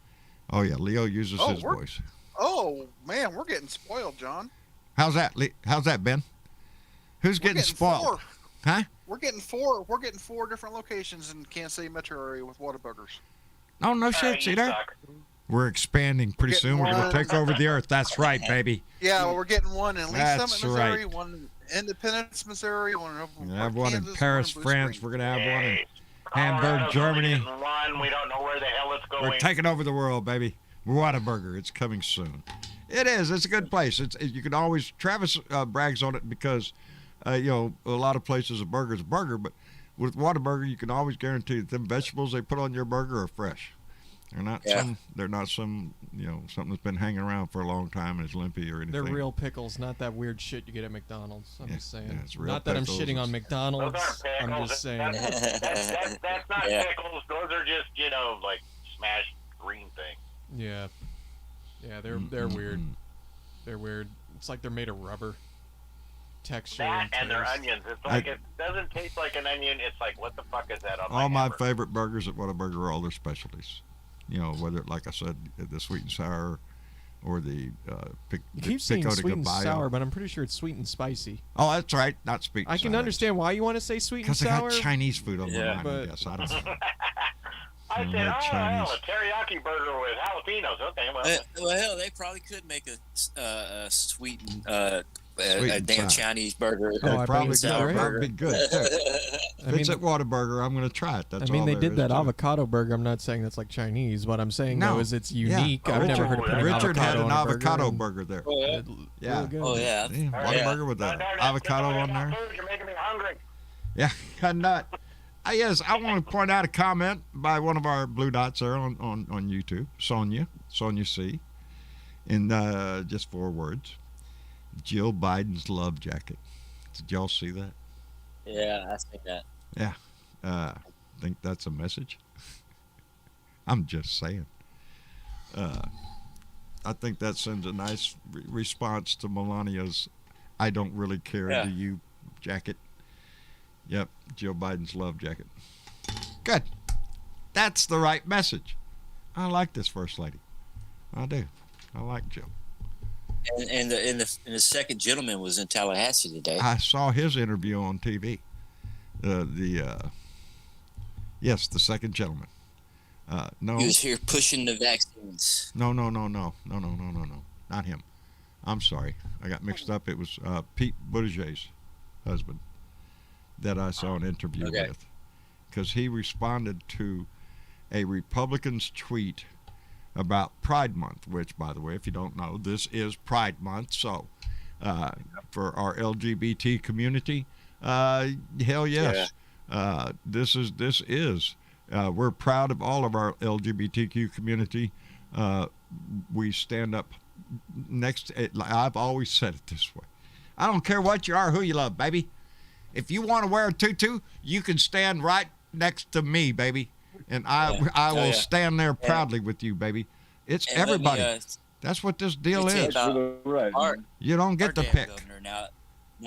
Oh, yeah. Leo uses his voice. Oh, man. We're getting spoiled, John. How's that, Ben? Who's getting spoiled? 4. Huh? We're getting 4 different locations in Kansas City metro area with Whataburgers. Oh, no shit. See that? We're expanding pretty soon. We're going to take over the earth. That's right, baby. Yeah, well, we're getting one in Lee That's Summit, Missouri, right. one in Independence, Missouri, one in We have one in Kansas, Paris, one in Blue France. Springs. We're going to have one in Colorado's Hamburg, Germany. only getting one. We don't know where the hell it's going. We're taking over the world, baby. Whataburger. It's coming soon. It is. It's a good place. You can always. Travis brags on it because, a lot of places a burger's a burger, but with Whataburger, you can always guarantee that them vegetables they put on your burger are fresh. They're not some something that's been hanging around for a long time and is limpy or anything. They're real pickles, not that weird shit you get at McDonald's. I'm just saying. it's real Not that I'm pickles. shitting on McDonald's. Those aren't pickles. I'm just saying. That's not pickles. Those are just like smashed green things. Yeah, they're weird. They're weird. It's like they're made of rubber. Texture And their onions. It's like it doesn't taste like an onion. It's like, what the fuck is that on all my hamburger? favorite burgers at Whataburger are all their specialties. Whether, like I said, the sweet and sour or the You keep saying pico de sweet and gallo. sour, but I'm pretty sure it's sweet and spicy. Oh, that's right. Not sweet and I can sour. understand why you want to say sweet and Because I sour. got Chinese food on my mind, I but- guess. I don't know. I said, Chinese. a teriyaki burger with jalapenos. Okay, well, Well, hell, they probably could make a sweet and Sweet a and damn sour. Chinese burger. Oh, I bet Probably it's good. great. That'd be good too. I If it's mean, at Whataburger, I'm going to try it. That's I mean, all they there did is that to it. avocado burger. I'm not saying that's like Chinese. What I'm saying No. though is it's Yeah. unique. I've never heard of putting Richard had avocado an on a avocado and burger there. Oh, yeah. it- Yeah. real good. Oh, yeah. Yeah, Whataburger with the avocado on there. Food, you're making me hungry. Yeah, I'm not. Yes, I want to point out a comment by one of our blue dots there on YouTube, Sonia C. In just 4 words, Jill Biden's love jacket. Did y'all see that? Yeah, I think that. Yeah, think that's a message. I'm just saying. I think that sends a nice response to Melania's "I don't really care Yeah. to you" jacket. Yep, Jill Biden's love jacket. Good. That's the right message. I like this first lady. I do. I like Jill. And the second gentleman was in Tallahassee today. I saw his interview on TV. Yes, the second gentleman. No. He was here pushing the vaccines. No, not him. I'm sorry, I got mixed up. It was Pete Buttigieg's husband that I saw an interview with, because he responded to a Republican's tweet about Pride Month, which, by the way, if you don't know, this is Pride Month. So for our LGBT community, hell yes, this is. We're proud of all of our LGBTQ community. We stand up next. I've always said it this way. I don't care what you are, who you love, baby. If you want to wear a tutu, you can stand right next to me, baby. And I will stand there proudly with you, baby. It's everybody. That's what this deal is. You don't get to pick. Governor, now,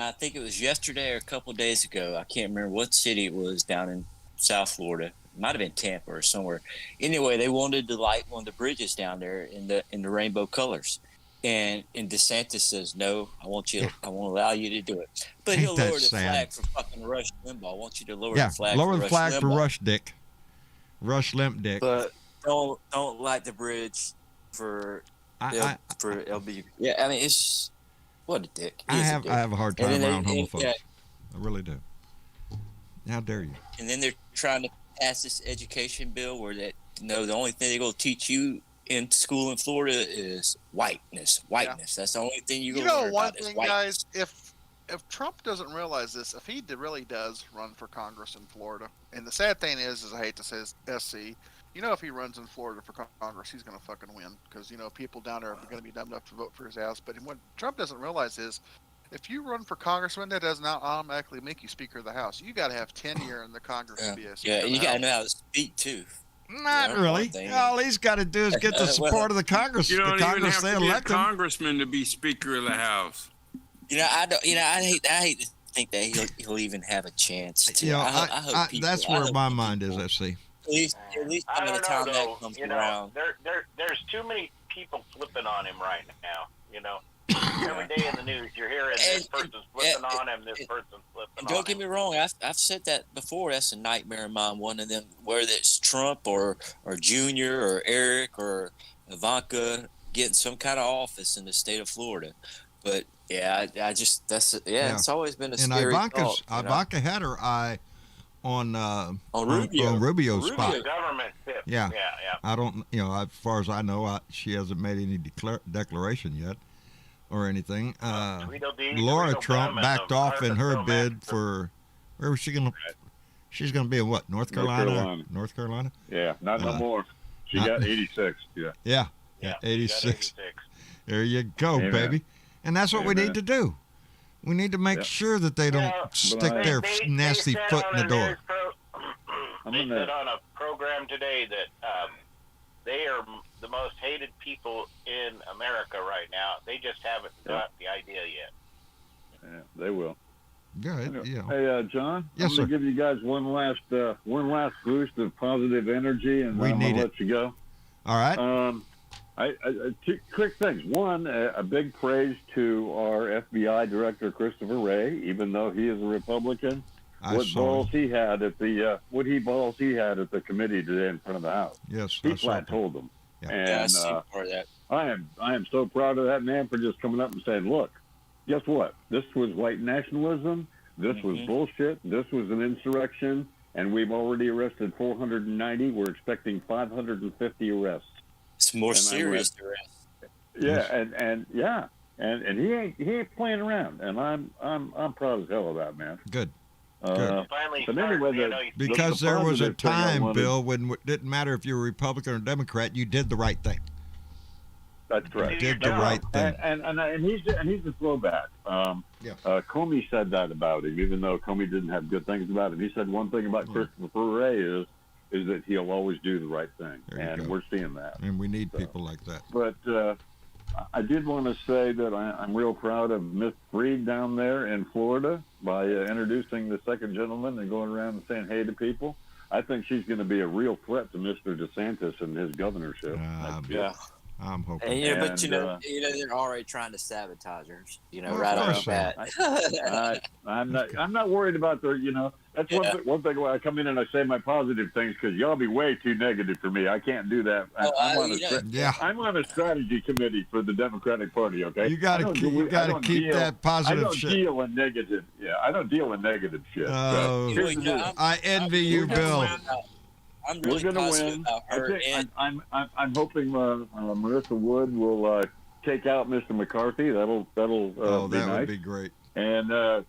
I think it was yesterday or a couple of days ago. I can't remember what city it was down in South Florida. It might have been Tampa or somewhere. Anyway, they wanted to light one of the bridges down there in the rainbow colors. And DeSantis says, no, I won't allow you to do it. But he'll lower the flag for fucking Rush Limbaugh. I want you to lower the flag lower for the Rush flag Limbaugh. for Rush Dick. Rush Limp Dick. But don't light the bridge for LB. Yeah, I mean, it's what a dick. I have a hard time around homophobes. Yeah. I really do. How dare you? And then they're trying to pass this education bill where the only thing they're going to teach you in school in Florida is whiteness. Yeah. That's the only thing you're You going to know, learn one about is thing, whiteness. guys, if Trump doesn't realize this, if he really does run for Congress in Florida, and the sad thing is I hate to say SC, if he runs in Florida for Congress, he's going to fucking win, because people down there are going to be dumb enough to vote for his ass. But what Trump doesn't realize is, if you run for congressman, that does not automatically make you Speaker of the House. You got to have tenure in the Congress to be a Speaker. Yeah, you got to know how to speak too. Not really. All he's got to do is get the support of the Congress. You don't the even Congress have they to be a elect him. congressman to be Speaker of the House. I hate to think that he'll even have a chance to. I hope that's where my mind is. Let's see. At least I by the don't time know, that though. comes around. There's too many people flipping on him right now. Every day in the news, you're hearing this person's flipping on him, this person's flipping on him. Don't get me wrong, I've said that before. That's a nightmare of mine. One of them, whether it's Trump or Junior or Eric or Ivanka getting some kind of office in the state of Florida. But it's always been a scary thought. Ivanka had her eye on Rubio. on Rubio's spot. Government tip. Yeah. Yeah. I don't, as far as I know, she hasn't made any declaration yet or anything. Laura Trump backed off in her bid for, where was she going to, she's going to be in what, North Carolina? North Carolina? Yeah, not no more. She got 86, Yeah, 86. There you go, Amen. baby. And that's what we need to do. We need to make sure that they don't stick their nasty foot in the door. They said on a program today that they are the most hated people in America right now. They just haven't got the idea yet. Yeah, they will. Good. Yeah. Hey, John. Yes, I'm gonna sir. give you guys one last boost of positive energy, and We I'm need gonna it. let you go. All right. Two quick things. One, a big praise to our FBI director Christopher Wray, even though he is a Republican. What balls he had at the committee today in front of the House. Yes, he flat told them. Yeah. And I see part of that. I am so proud of that man for just coming up and saying, "Look, guess what? This was white nationalism. This was bullshit. This was an insurrection, and we've already arrested 490. We're expecting 550 arrests. It's more serious arrest. Yeah, and he ain't playing around, and I'm proud as hell of that, man. Good. Finally, but anyway, because the there was a positive thing I time, wanted- Bill, when it didn't matter if you were Republican or Democrat, you did the right thing. That's correct. You did the right thing. And he's a throwback. Comey said that about him, even though Comey didn't have good things about him. He said one thing about Christopher Wray is that he'll always do the right thing, and we're seeing that. And we need people like that. But I did want to say that I'm real proud of Miss Freed down there in Florida by introducing the second gentleman and going around and saying hey to people. I think she's going to be a real threat to Mr. DeSantis and his governorship. I'm hoping. And, but they're already trying to sabotage her. Right off the bat. I'm not worried about the. That's one thing why I come in and I say my positive things because y'all be way too negative for me. I can't do that. I'm on a strategy committee for the Democratic Party. Okay. You got to keep that positive. I don't shit. deal in negative. Yeah, I don't deal in negative shit. I envy you, Bill. I'm really positive about her. I'm hoping Marissa Wood will take out Mr. McCarthy. That'll be that nice. would be great. And I'm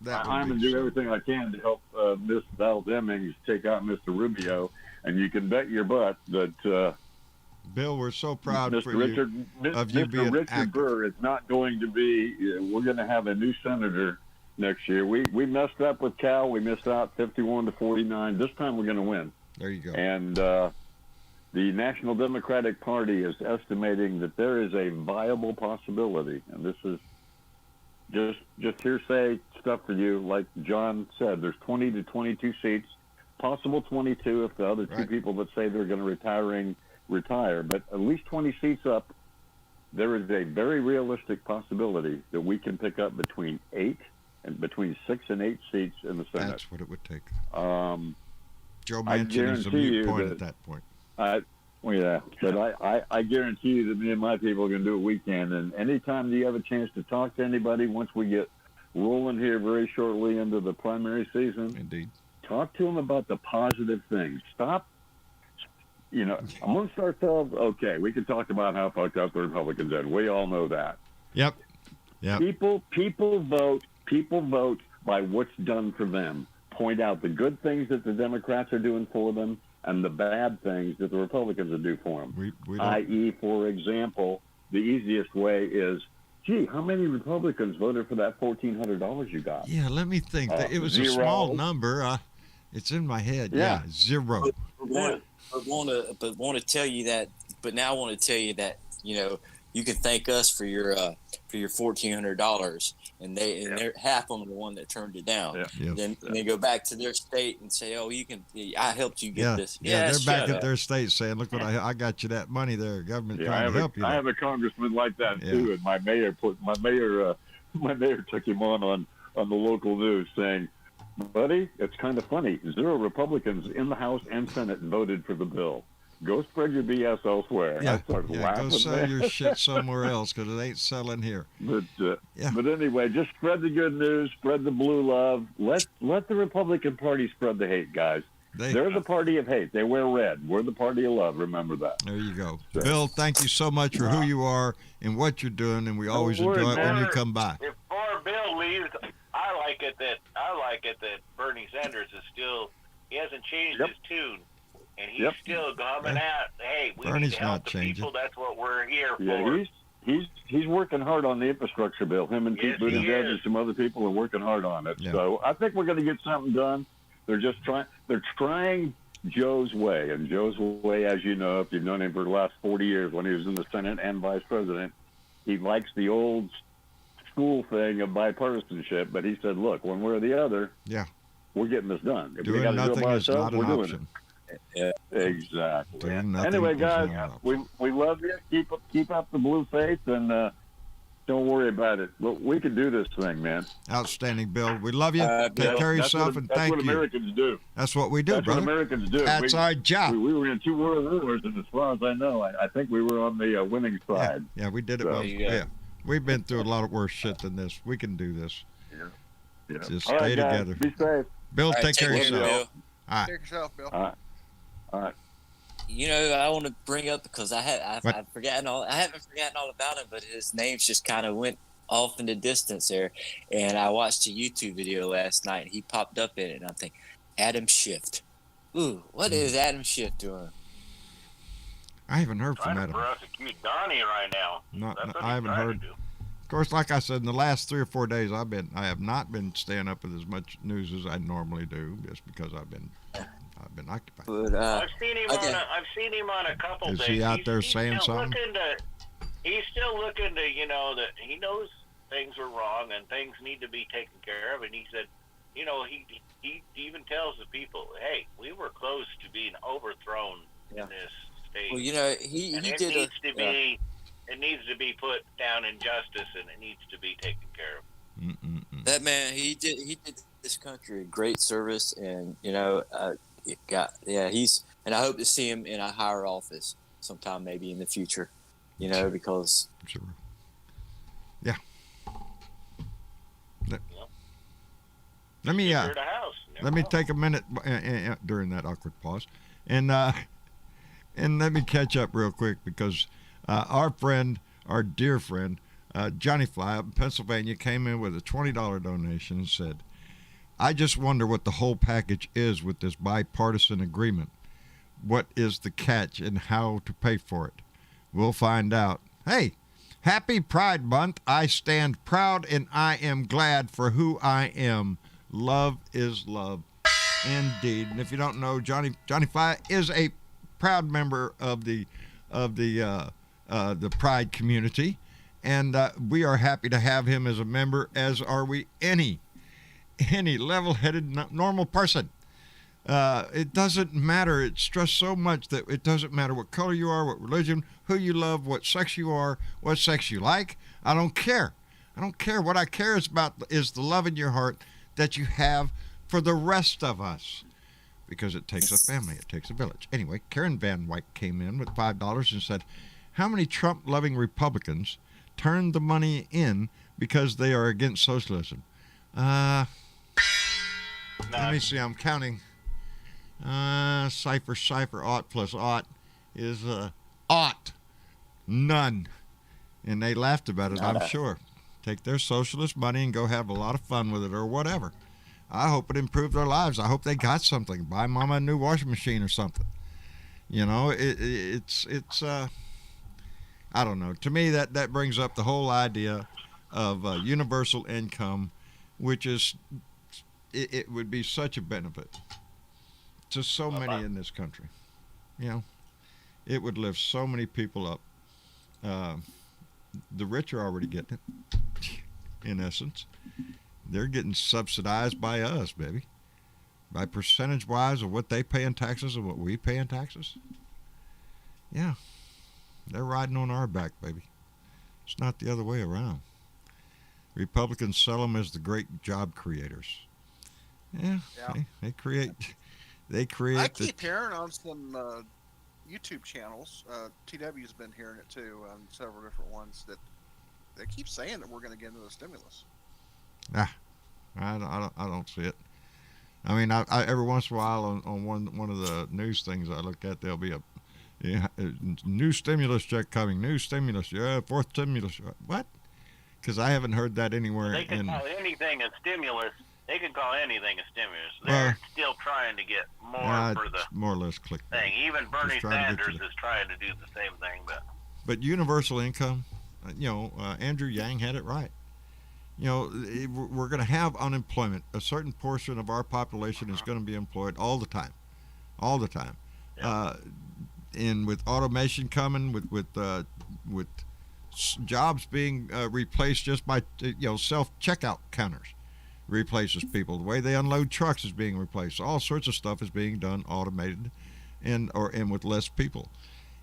going to do everything I can to help Miss Val Demings take out Mr. Rubio. And you can bet your butt that Bill, we're so proud Mr. for Richard, you of you being Richard active. Burr is not going to be. We're going to have a new senator next year. We messed up with Cal. We missed out 51-49. This time we're going to win. There you go. And the National Democratic Party is estimating that there is a viable possibility, and this is just hearsay stuff for you. Like John said, there's 20 to 22 seats, possible 22 if the other two people that say they're going to retire, but at least 20 seats up. There is a very realistic possibility that we can pick up between 6 and 8 seats in the Senate. That's what it would take. Joe I Manchin is a guarantee mute you point that- at that point. But I guarantee you that me and my people are going to do what we can. And anytime you have a chance to talk to anybody, once we get rolling here very shortly into the primary season, indeed, talk to them about the positive things. Stop. Amongst ourselves, okay, we can talk about how fucked up the Republicans are. We all know that. Yep. People vote. People vote by what's done for them. Point out the good things that the Democrats are doing for them and the bad things that the Republicans will do for them. I.e., for example, the easiest way is, gee, how many Republicans voted for that $1,400 you got? Yeah, let me think. It was 0. a small number. It's in my head. Yeah, 0. But want to tell you that. But now I want to tell you that you can thank us for your $1,400, and they're half of them are the one that turned it down. Then they go back to their state and say, "Oh, I helped you get this." Yeah, they're back at their state saying, "Look what I got you that money there, government trying to help you." I have a congressman like that too, and my mayor took him on the local news saying, "Buddy, it's kind of funny. 0 Republicans in the House and Senate voted for the bill. Go spread your BS elsewhere." I started laughing. Go sell your shit somewhere else because it ain't selling here. But anyway, just spread the good news, spread the blue love. Let the Republican Party spread the hate, guys. They're the party of hate. They wear red. We're the party of love. Remember that. There you go. Bill, thank you so much for who you are and what you're doing, and we always enjoy it when you come by. Before Bill leaves, I like it that Bernie Sanders is still, he hasn't changed his tune. And he's still coming out. Hey, we need to help the people. That's what we're here for. He's working hard on the infrastructure bill. Him and Pete Buttigieg and some other people are working hard on it. So I think we're going to get something done. They're just trying Joe's way. And Joe's way, as you know, if you've known him for the last 40 years when he was in the Senate and vice president, he likes the old school thing of bipartisanship. But he said, look, one way or the other, we're getting this done. If we got to do it by ourselves, we're doing it. Yeah, exactly. Anyway, guys, we love you. Keep up the blue faith, and don't worry about it. We can do this thing, man. Outstanding, Bill. We love you. Take care of yourself, and thank you. That's what Americans do. That's what we do, brother. That's what Americans do. That's our job. We were in 2 world wars, and as far as I know, I think we were on the winning side. Yeah, we did it well. We've been through a lot of worse shit than this. We can do this. Yeah. Just All stay right, guys, together. Be safe. Bill, All right, take care of care, yourself. Bill. All right. Take yourself, Bill. All right. You know, I want to bring up because I've forgotten all. I haven't forgotten all about him, but his name's just kind of went off in the distance there. And I watched a YouTube video last night. And he popped up in it, and I'm thinking, Adam Schiff. Ooh, what is Adam Schiff doing? I haven't heard from Trying to Adam. prosecute Donnie right now. That's what I he's haven't trying heard. to do. Of course, like I said, in the last 3 or 4 days, I have not been staying up with as much news as I normally do, just because I've been occupied. But, I've seen him on a couple Is things. he out there He's saying still something? He's still looking to, that he knows things are wrong and things need to be taken care of. And he said, he even tells the people, hey, we were close to being overthrown in this state. well, he it did needs to be. It needs to be put down in justice, and it needs to be taken care of. That man, he did this country a great service, and and I hope to see him in a higher office sometime, maybe in the future, because Sure. Yeah. Let me Speaker of the House. let me take a minute during that awkward pause, and let me catch up real quick because our dear friend, Johnny Fly up in Pennsylvania came in with a $20 donation and said, I just wonder what the whole package is with this bipartisan agreement. What is the catch and how to pay for it? We'll find out. Hey, happy Pride Month. I stand proud and I am glad for who I am. Love is love, indeed. And if you don't know, Johnny Fly is a proud member of the Pride community, and we are happy to have him as a member, as are we any level-headed normal person. It doesn't matter. It's stressed so much that it doesn't matter what color you are, what religion, who you love, what sex you are, what sex you like. I don't care. What I care is the love in your heart that you have for the rest of us. Because it takes a family, it takes a village. Anyway, Karen Van Wyck came in with $5 and said, how many Trump-loving Republicans turned the money in because they are against socialism? Let me see, I'm counting. Cipher, aught plus aught is aught. None. And they laughed about it, I'm sure. Take their socialist money and go have a lot of fun with it or whatever. I hope it improved their lives. I hope they got something. Buy Mama a new washing machine or something. It's I don't know. To me, that brings up the whole idea of universal income, which is it would be such a benefit to so many in this country. It would lift so many people up. The rich are already getting it, in essence. They're getting subsidized by us, baby. By percentage-wise of what they pay in taxes and what we pay in taxes. Yeah. They're riding on our back, baby. It's not the other way around. Republicans sell them as the great job creators. Yeah. They create... I keep hearing on some YouTube channels, TW's been hearing it too, on several different ones, that they keep saying that we're going to get into the stimulus. I don't see it. I mean, I every once in a while on one of the news things I look at, there'll be a new stimulus check coming. New stimulus, fourth stimulus. What? Because I haven't heard that anywhere. They can call anything a stimulus. They can call anything a stimulus. They're still trying to get more for the more or less click thing. Even Bernie Sanders is trying to do the same thing, but universal income. Andrew Yang had it right. We're going to have unemployment. A certain portion of our population is going to be employed all the time. Yeah. And with automation coming, with jobs being replaced just by self-checkout counters replaces people. The way they unload trucks is being replaced. All sorts of stuff is being done automated, and with less people,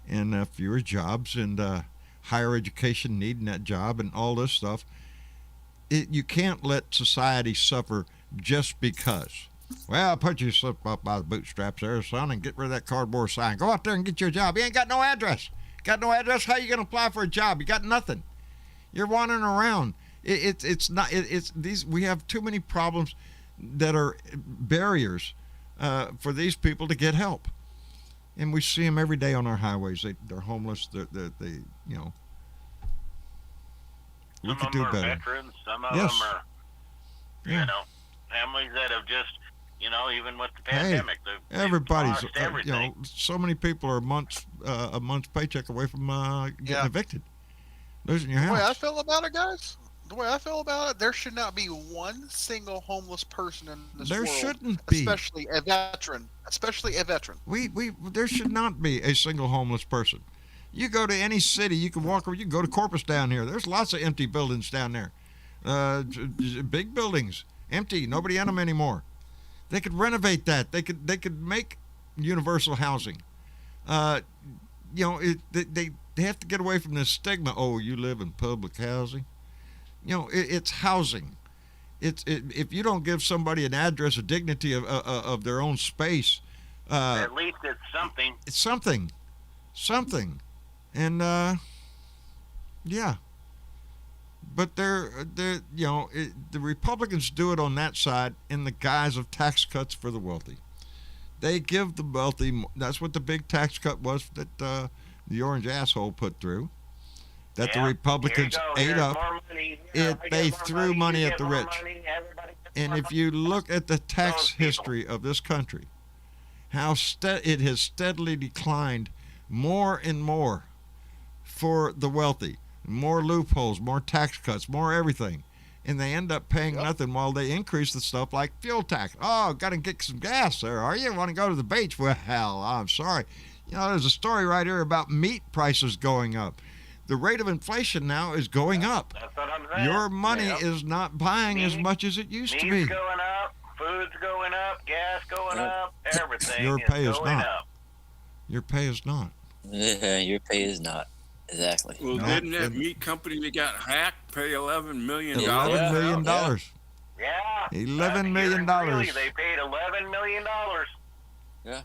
and fewer jobs, and higher education needing that job, and all this stuff. You can't let society suffer just because. Well, put yourself up by the bootstraps there, son, and get rid of that cardboard sign. Go out there and get your job. You ain't got no address. How you going to apply for a job? You got nothing. You're wandering around. It's not. It's these. We have too many problems that are barriers for these people to get help, and we see them every day on our highways. They're homeless. They you know. We could do better. Some of them are veterans. Some of them are, you know, families that have just, you know, even with the pandemic, everybody's, lost everything. you know, so many people are a month's paycheck away from getting evicted, losing your house. The way I feel about it, guys, there should not be one single homeless person in this world. There shouldn't be. Especially a veteran. There should not be a single homeless person. You go to any city, you can walk over. You can go to Corpus down here. There's lots of empty buildings down there, big buildings, empty, nobody in them anymore. They could renovate that. They could make universal housing. You know, they have to get away from this stigma. Oh, you live in public housing. You know, it's housing. If you don't give somebody an address, a dignity of their own space, at least it's something. It's something. And yeah, but they're you know, the Republicans do it on that side in the guise of tax cuts for the wealthy. They give the wealthy. That's what the big tax cut was that the orange asshole put through. That the Republicans ate up. They threw money at the rich. And if you look at the tax history of this country, how it has steadily declined more and more for the wealthy, more loopholes, more tax cuts, more everything, and they end up paying nothing while they increase the stuff like fuel tax. Oh, got to get some gas there, are you? Want to go to the beach? Well, I'm sorry. You know, there's a story right here about meat prices going up. The rate of inflation now is going up. That's what I'm saying. Your money is not buying as much as it used to be. Meat's going up, food's going up, gas going up, everything Your pay is going not. up. Your pay is not. Yeah, your pay is not. Exactly. Well, didn't that meat company that got hacked pay $11 million? $11 million. Yeah. $11 million. Really, they paid $11 million. Yeah.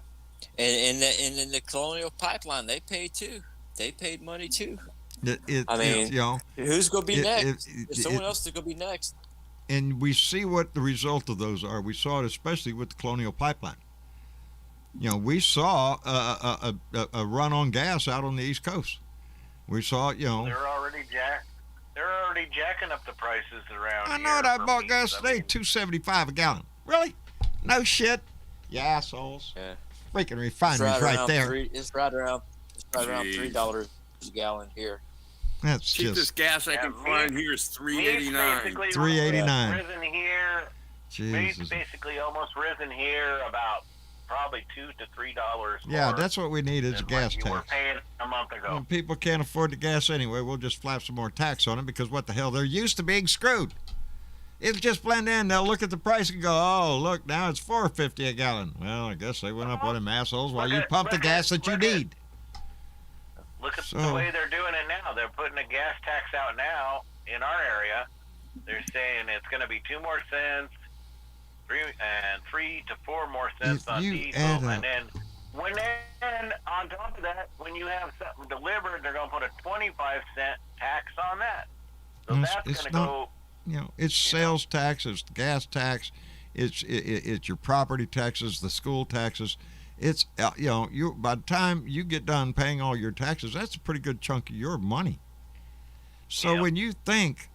And in the Colonial Pipeline, they paid too. They paid money too. I mean, you know, who's going to be next? Someone else is going to be next. And we see what the result of those are. We saw it especially with the Colonial Pipeline. You know, we saw a run on gas out on the East Coast. We saw, you know. They're already jacking up the prices around. I know it. I bought gas today, $2.75 a gallon. Really? No shit. You assholes. Yeah. Freaking refineries right there. It's right around $3 a gallon here. That's cheapest gas I can find here is $3.89. $3.89. Risen here. Jesus. Meat's basically almost risen here about probably $2 to $3. Yeah, that's what we need is a gas tax. You were paying a month ago. When people can't afford the gas anyway, we'll just slap some more tax on it because what the hell? They're used to being screwed. It'll just blend in. They'll look at the price and go, oh, look, now it's $4.50 a gallon. Well, I guess they went up on them assholes while you pump the gas that you need. Look at the way they're doing it now. They're putting a gas tax out now in our area. They're saying it's going to be 2 more cents, 3 to 4 more cents on diesel. And then on top of that, when you have something delivered, they're going to put a 25-cent tax on that. So that's going to go. You know, it's sales tax, it's the gas tax, it's your property taxes, the school taxes. It's you know, by the time you get done paying all your taxes, that's a pretty good chunk of your money. So when you think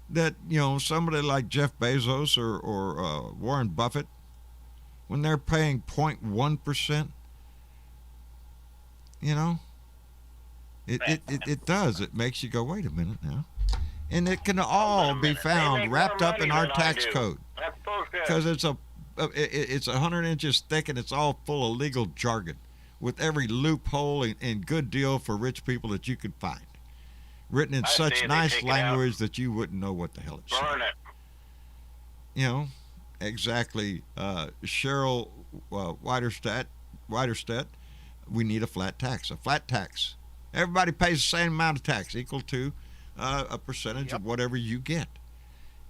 that, you know, somebody like Jeff Bezos or Warren Buffett, when they're paying 0.1%, you know, it does. It makes you go, wait a minute now. And it can all be found wrapped up in our tax code. Because it's 100 inches thick and it's all full of legal jargon with every loophole and good deal for rich people that you could find. Written in such nice language that you wouldn't know what the hell it's saying. You know, exactly. Cheryl Weiderstadt, we need a flat tax. A flat tax. Everybody pays the same amount of tax, equal to a percentage of whatever you get.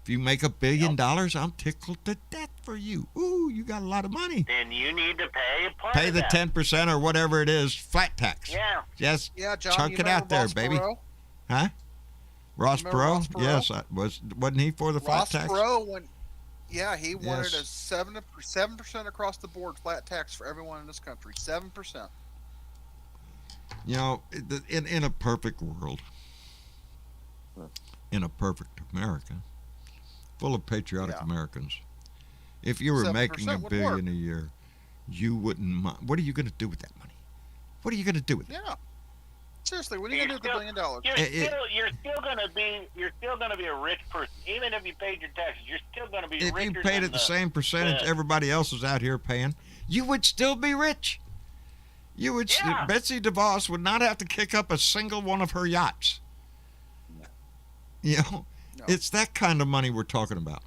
If you make $1 billion, I'm tickled to death for you. Ooh, you got a lot of money. Then you need to pay the 10% or whatever it is, flat tax. Yeah. Just John, chunk it out there, baby. Huh? Ross Remember Ross Perot? Perot? Yes, wasn't he for the flat Ross tax? Perot, he wanted Yes. a 7% across the board flat tax for everyone in this country. 7%. You know, in a perfect world, in a perfect America, full of patriotic Americans, if you were making $1 billion a year, you wouldn't mind. What are you going to do with that money? What are you going to do with it? Yeah. Seriously, what are you going to do with $1 billion? You're still going to be a rich person, even if you paid your taxes. You're still going to be. If richer you paid than it the same percentage everybody else is out here paying, you would still be rich. You would. Yeah. Betsy DeVos would not have to kick up a single one of her yachts. You know, it's that kind of money we're talking about.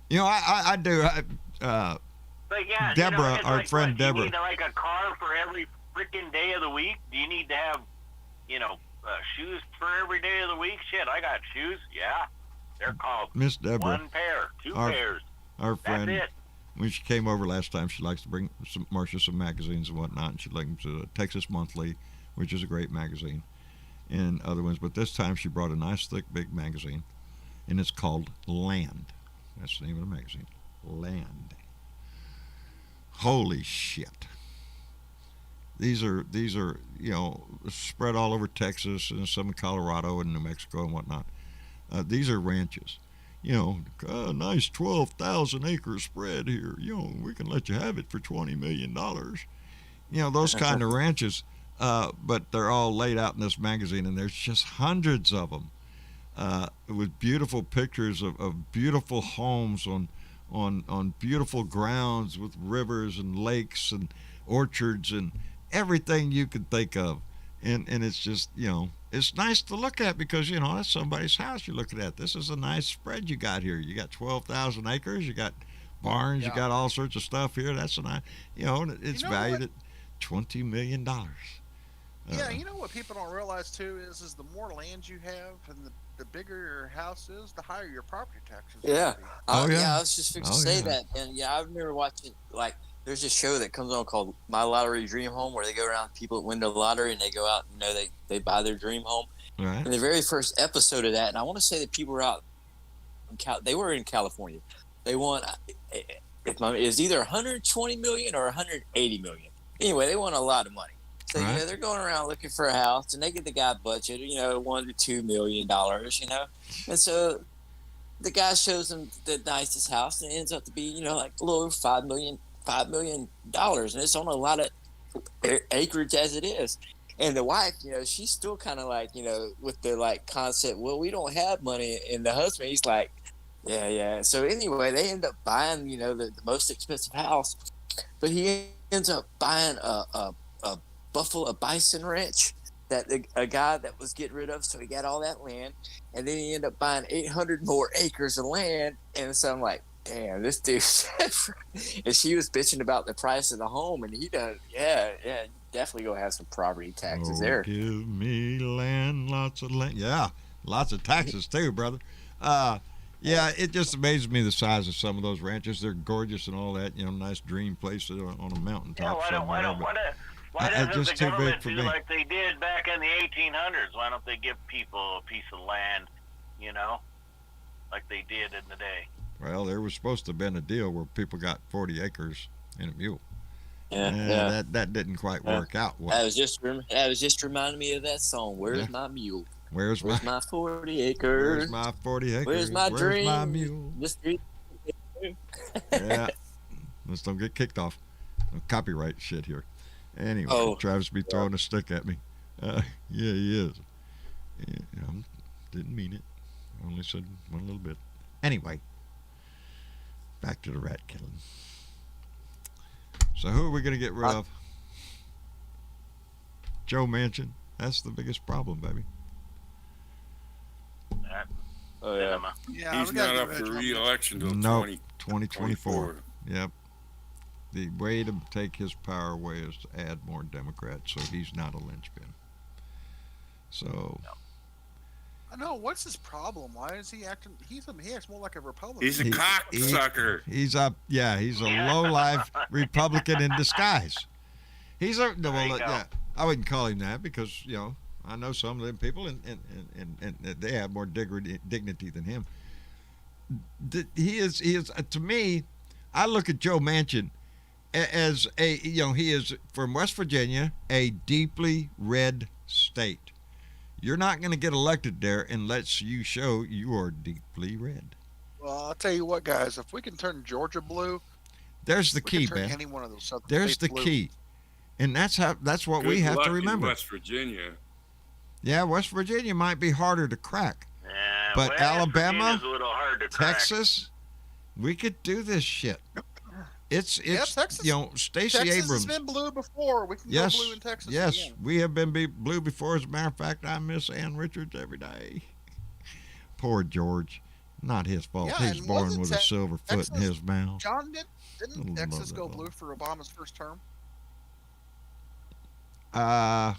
You know, I do. But yeah, Deborah, it's our like, friend what, Deborah. You need like a car for every freaking day of the week? Do you need to have, shoes for every day of the week? Shit, I got shoes. Yeah, they're called Miss Deborah, 1 pair, 2 pairs. Our friend, That's it. when she came over last time, she likes to bring Marcia some magazines and whatnot, and she likes Texas Monthly, which is a great magazine, and other ones. But this time she brought a nice, thick, big magazine, and it's called Land. That's the name of the magazine, Land. Holy shit. These are spread all over Texas and some in Colorado and New Mexico and whatnot. These are ranches. A nice 12,000 acre spread here. We can let you have it for $20 million. Those kind of ranches. But they're all laid out in this magazine, and there's just hundreds of them with beautiful pictures of beautiful homes on beautiful grounds with rivers and lakes and orchards and everything you can think of. And it's just, it's nice to look at because, that's somebody's house you're looking at. This is a nice spread you got here. You got 12,000 acres. You got barns. You got all sorts of stuff here. That's a nice, it's valued at $20 million. Yeah, you know what people don't realize too is the more land you have and the bigger your house is, the higher your property taxes. Yeah. Oh, yeah. I was just fixing to say that. And I remember watching, there's a show that comes on called My Lottery Dream Home where they go around people that win the lottery and they go out and they buy their dream home. Right. And the very first episode of that, and I want to say that people were out, they were in California. They won, it was either 120 million or 180 million. Anyway, they won a lot of money. So, they're going around looking for a house, and they get the guy budget, $1 to $2 million, And so the guy shows them the nicest house, and it ends up to be, like a little over $5 million. And it's on a lot of acreage as it is. And the wife, she's still kind of like, with the concept, well, we don't have money. And the husband, he's like, yeah. So anyway, they end up buying, the most expensive house. But he ends up buying a bison ranch that a guy that was getting rid of, so he got all that land, and then he ended up buying 800 more acres of land. And so I'm like, damn, this dude. And she was bitching about the price of the home, and he done, definitely gonna have some property taxes there. Give me land, lots of land. Yeah, lots of taxes too, brother. It just amazes me the size of some of those ranches. They're gorgeous and all that, nice dream places on a mountaintop Why doesn't the government do like they did back in the 1800s? Why don't they give people a piece of land, like they did in the day? Well, there was supposed to have been a deal where people got 40 acres and a mule. Yeah. That didn't quite work out well. That was just reminding me of that song. Where's my mule? Where's my 40 acres? Where's my 40 acres? Where's my dream? My mule? Yeah. Let's don't get kicked off. No copyright shit here. Anyway, Travis be throwing a stick at me. Yeah, he is. Yeah, didn't mean it. I only said one little bit. Anyway, back to the rat killing. So who are we going to get rid of? Joe Manchin. That's the biggest problem, baby. He's not up for re-election until 2024. Yep. The way to take his power away is to add more Democrats, so he's not a linchpin. So. I know. What's his problem? Why is he acting? He acts more like a Republican. He's a cocksucker. He's a low-life Republican in disguise. I wouldn't call him that because, I know some of them people, and they have more dignity than him. He is to me. I look at Joe Manchin as he is from West Virginia, a deeply red state. You're not going to get elected there unless you show you are deeply red. Well, I'll tell you what, guys. If we can turn Georgia blue, there's the key, man. Any one of those there's the blue. Key, and that's what we have to remember. West Virginia. Yeah, West Virginia might be harder to crack, but West Alabama, Virginia's a little hard to crack. Texas, we could do this shit. It's Texas, Stacey Texas Abrams has been blue before. We can go blue in Texas. Yes, again. we have been blue before. As a matter of fact, I miss Ann Richards every day. Poor George. Not his fault. Yeah, He's born with a silver foot in his mouth. John, didn't Texas go blue for Obama's first term? No,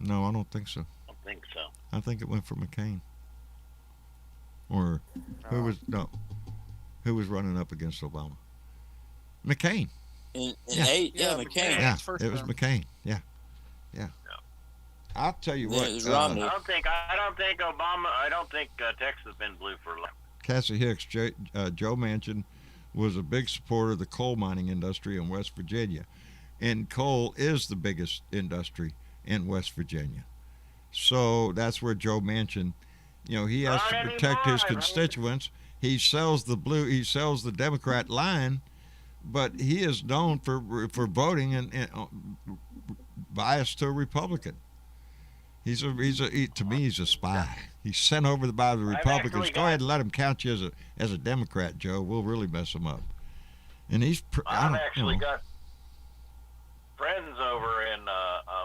No, I don't think so. I don't think so. I think it went for McCain. Or who was running up against Obama? McCain. McCain. Yeah, it was McCain. Yeah. I'll tell you what. I don't think Obama. I don't think Texas has been blue for long. Cassie Hicks, Joe Manchin was a big supporter of the coal mining industry in West Virginia, and coal is the biggest industry in West Virginia. So that's where Joe Manchin, he has to protect his constituents. He sells the Democrat line, but he is known for voting and biased to a Republican. To me, he's a spy. He's sent over by the Republicans. Go ahead and let him count you as a Democrat, Joe. We'll really mess him up. And I've actually got friends over in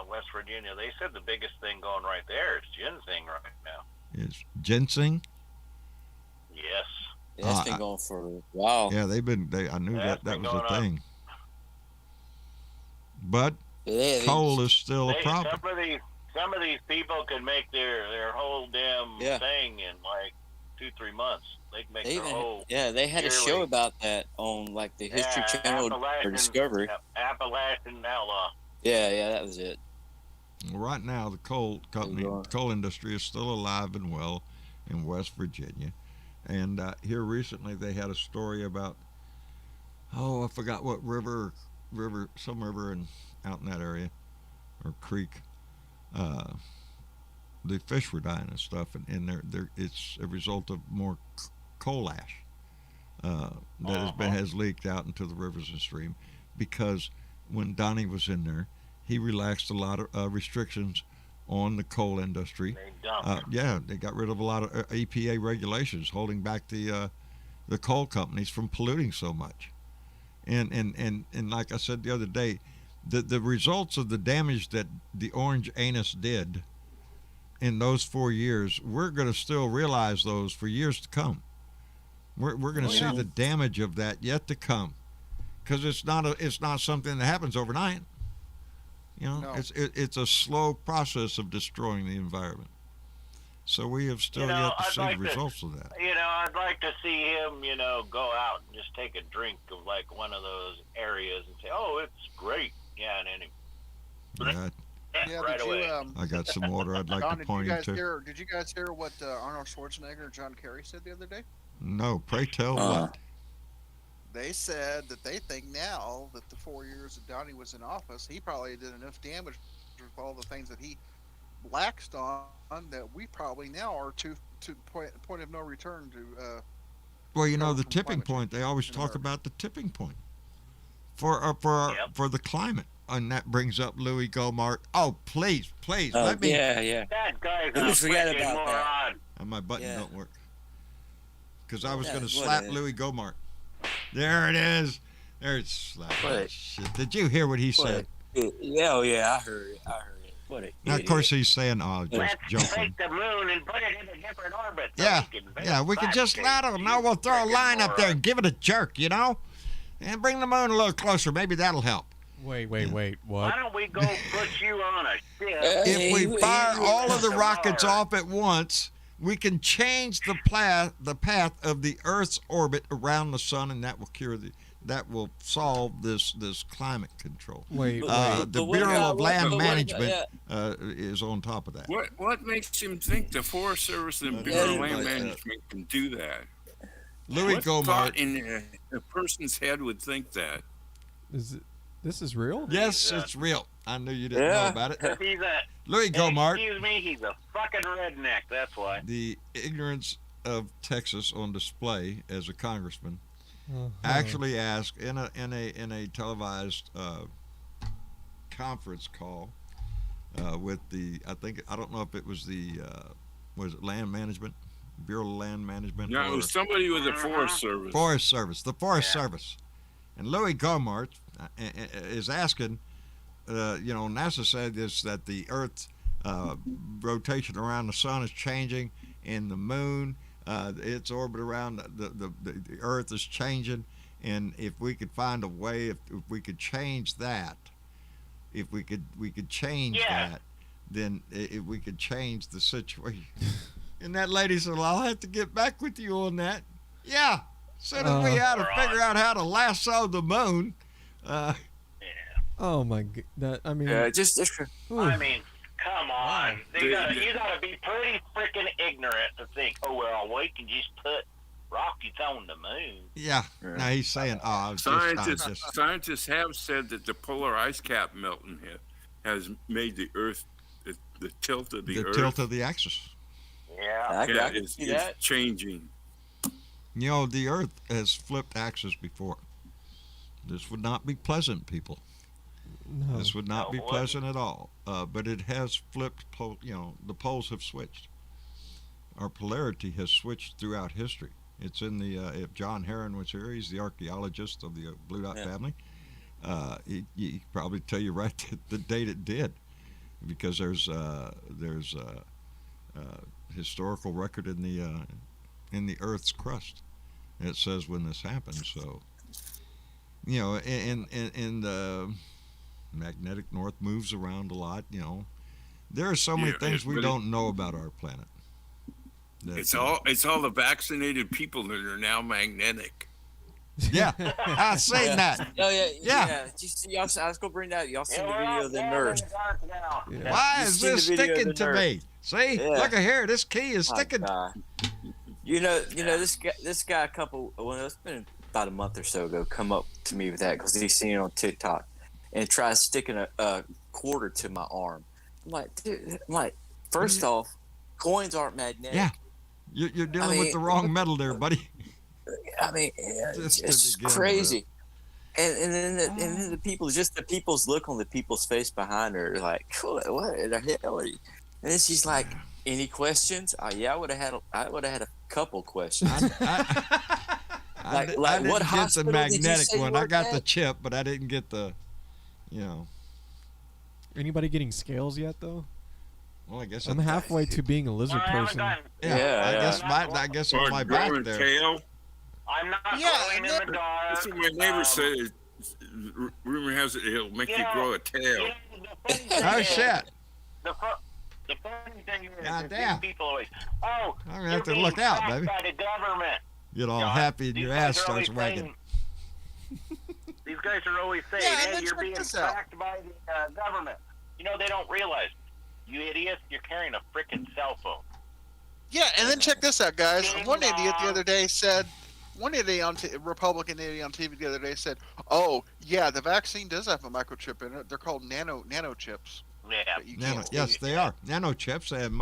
West Virginia. They said the biggest thing going right there is ginseng right now. Is ginseng? Yes. Yeah, it's been going for a while. Yeah, I knew that was a thing. But coal is still a problem. Some of these people can make their whole damn thing in like 2-3 months. They can make their whole. Yeah, they had a show about that on like the History Channel or Discovery. Appalachian Outlaw. Yeah, that was it. Right now, the coal industry is still alive and well in West Virginia, and here recently they had a story about I forgot what river, some river out in that area or creek. The fish were dying and stuff, and it's a result of more coal ash that has leaked out into the rivers and stream, because when Donnie was in there, he relaxed a lot of restrictions on the coal industry. They got rid of a lot of EPA regulations holding back the coal companies from polluting so much, and like I said the other day, the results of the damage that the Orange Anus did in those 4 years, we're going to still realize those for years to come. We're going to see the damage of that yet to come, because it's not something that happens overnight. It's a slow process of destroying the environment. So we have still yet to see the results of that. I'd like to see him, go out and just take a drink of like one of those areas and say, "Oh, it's great." Yeah, and then right away. I got some water I'd like to point you to. Did you guys hear what Arnold Schwarzenegger and John Kerry said the other day? No, pray tell what? They said that they think now that the 4 years that Donnie was in office, he probably did enough damage with all the things that he laxed on that we probably now are to point of no return to. Well, the tipping point. They always talk about the tipping point for the climate, and that brings up Louis Gohmert. Oh, please, let me. Yeah. That guy's a forget freaking about moron. And my button don't work because I was going to slap Louis Gohmert. There it is. There's slap. Shit. Did you hear what he said? Yeah, I heard it. What now, of course, he's saying, just Let's joking. take the moon and put it in a different orbit. We can just let him. Now we'll throw a line up there and give it a jerk, and bring the moon a little closer. Maybe that'll help. Wait, what? Why don't we go put you on a ship? If we fire all of the rockets off at once, we can change the path of the Earth's orbit around the sun, and that will cure that will solve this climate control. Wait, the Bureau of Land Management is on top of that. What makes him think the Forest Service and Bureau of Land Management can do that? Louis What Gomart thought in a person's head would think that? This is real? Yes, it's real. I knew you didn't know about it. Louis Excuse Gomart. me, he's a fucking redneck. That's why. The ignorance of Texas on display as a congressman. Actually asked in a televised conference call with I don't know if it was was it Land Management, Bureau of Land Management? No, it was somebody with the Forest Service. Forest Service, the Forest Service, and Louis Gomart is asking. NASA said this, that the Earth rotation around the sun is changing, and the moon. Its orbit around the Earth is changing, and if we could find a way, if we could change that, if we could change that, then if we could change the situation. And that lady said, "Well, I'll have to get back with you on that." Yeah, soon as we had to figure out how to lasso the moon. Oh my god! I mean, I mean, come on. You gotta be pretty freaking ignorant to think, oh well, we can just put rockets on the moon. Yeah. Now he's saying, scientists have said that the polar ice cap melting has made the Earth the tilt of the Earth. The tilt of the axis. Yeah. It's changing. The Earth has flipped axis before. This would not be pleasant, people. No. This would not be pleasant at all. But it has flipped. The poles have switched. Our polarity has switched throughout history. It's in the. If John Heron was here, he's the archaeologist of the Blue Dot family. He probably tell you right the date it did, because there's historical record in the Earth's crust. It says when this happened. So, in the magnetic north moves around a lot. There are so many things we don't know about our planet. It's all the vaccinated people that are now magnetic. Yeah, I've seen that. Oh yeah. I was gonna bring that. Y'all seen the video of the nurse? Why is this sticking to me? See, look at here. This key is sticking. This guy it's been about a month or so ago, come up to me with that because he's seen it on TikTok, and tries sticking a quarter to my arm. I'm like, dude. First off, coins aren't magnetic. Yeah, you're dealing with the wrong metal there, buddy. I mean, it's crazy. And then the people's look on the people's face behind her, like, what the hell are you? And then she's like, any questions? I would have had a couple questions. I didn't what get the magnetic one. I got at? the chip, but I didn't get the, Anybody getting scales yet, though? Well, I guess I'm halfway to being a lizard person. I guess on my back there. Tail. I'm not going in the dark. That's what my neighbor said. Rumor has it he'll make you grow a tail. Oh shit! The funny thing is, damn. people always, I'm gonna have to look out, baby. By the government. Get all happy and your ass starts wagging. These guys are always saying, hey, you're being tracked by the government. They don't realize. You idiot, you're carrying a freaking cell phone. Yeah, and then check this out, guys. One idiot the other day said, Republican idiot on TV the other day said, "Oh, yeah, the vaccine does have a microchip in it. They're called nanochips." Yeah. Yes, they are nanochips, and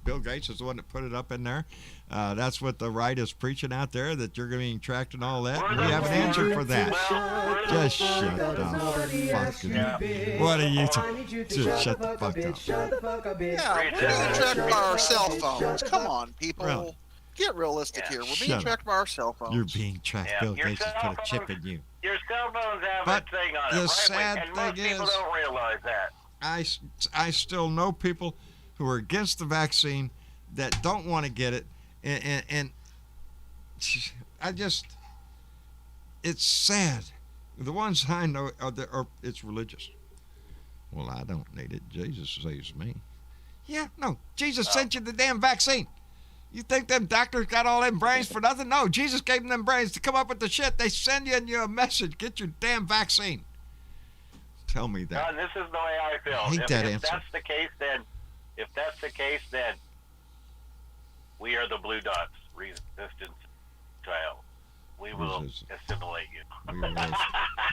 Bill Gates is the one that put it up in there. That's what the right is preaching out there, that you're being tracked and all that. We have an answer for that. Just shut up, fucking. What are you talking? Just shut the fuck up. Yeah, we're being tracked by our cell phones. Come on, people. Really? Get realistic here. We're being tracked by our cell phones. You're being tracked. Bill Gates has put a chip in you. Your cell phones have a thing on it, the right? sad And thing most people is, don't realize that. I still know people who are against the vaccine that don't want to get it, and I just, it's sad. The ones I know it's religious. Well, I don't need it. Jesus saves me. Yeah, no, Jesus sent you the damn vaccine. You think them doctors got all them brains for nothing? No, Jesus gave them brains to come up with the shit. They send you a message. Get your damn vaccine. Tell me that. This is the way I feel. I hate that answer. If that's the case, then we are the Blue Dots resistance child. We will assimilate you.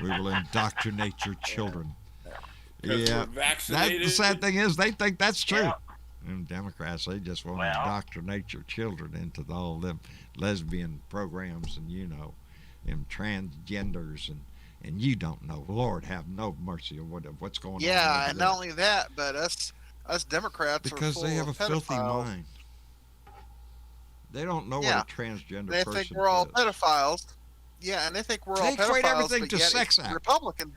We will indoctrinate your children. Yeah. The sad thing is, they think that's true. Yeah. And Democrats, they just want to indoctrinate your children into all them lesbian programs and, them transgenders and you don't know. Lord have no mercy on what's going on. Yeah, and not only that, but us Democrats because are full they have of a filthy pedophiles. mind. They don't know what a transgender they person think we're all is. pedophiles. Yeah, and they think we're all pedophiles. They equate everything but to yet sex it's act. Republican.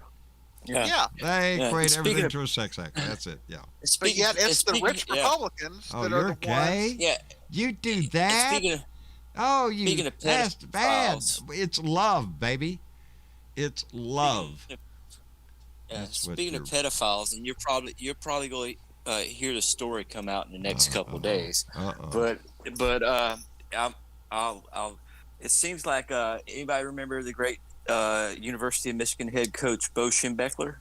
Yeah. They equate everything to a sex act. That's it. Yeah. But yet it's the rich Republicans that are the gay? ones. Yeah. You do that? Speaking of that's bad. pedophiles. It's love, baby. It's love. Yeah. Speaking of pedophiles, and you're probably going to hear the story come out in the next couple of days. But I'll. It seems like anybody remember the great University of Michigan head coach Bo Schembechler?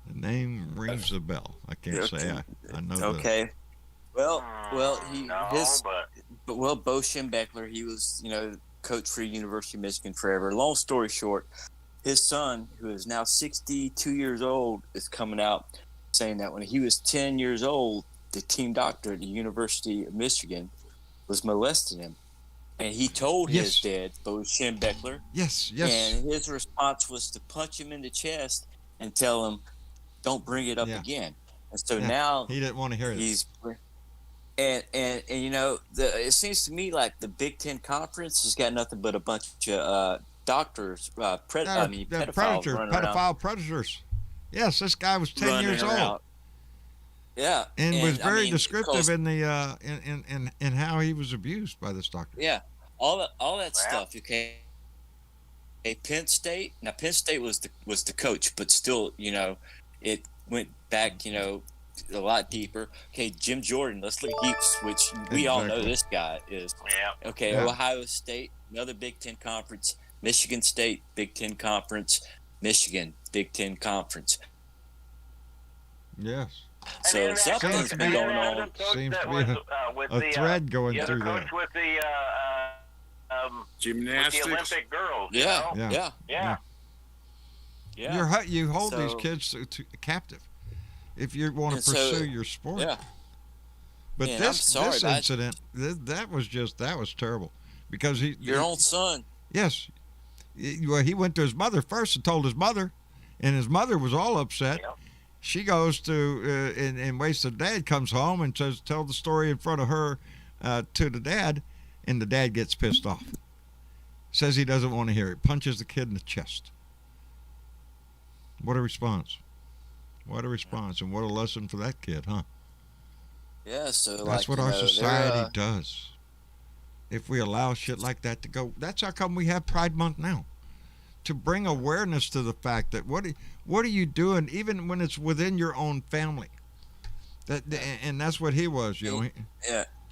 The name rings a bell. I can't say I know. Okay. Well, Bo Schembechler, he was coach for University of Michigan forever. Long story short, his son, who is now 62 years old, is coming out saying that when he was 10 years old, the team doctor at the University of Michigan was molesting him. And he told his dad, Bo Schembechler. Yes. And his response was to punch him in the chest and tell him, don't bring it up again. And so now he didn't want to hear it. And it seems to me like the Big Ten Conference has got nothing but a bunch of doctors, pedophile predators. Yes, this guy was 10 years old. Yeah, and was very descriptive in the in how he was abused by this doctor. Yeah, all that stuff. Okay, Penn State. Now Penn State was the coach, but still, it went back, a lot deeper. Okay, Jim Jordan. Let's look at which we all know this guy is. Yeah. Okay, Yeah. Ohio State, another Big Ten Conference. Michigan State, Big Ten Conference. Michigan, Big Ten Conference. Yes. So something's been going on. Seems to be a thread going through there. Coach with the gymnastics, with the Olympic girls. Yeah. You hold these kids to captive if you want to pursue your sport. Yeah. But this incident, that was terrible because your own son. Yes. He went to his mother first and told his mother, and his mother was all upset. Yep. She goes to and waits till dad comes home and tell the story in front of her to the dad, and the dad gets pissed off. Says he doesn't want to hear it. Punches the kid in the chest. What a response! What a response, and what a lesson for that kid, huh? Yeah. So that's what our society does. If we allow shit like that to go, that's how come we have Pride Month now. To bring awareness to the fact that what are you doing, even when it's within your own family. And that's what he was, Yeah.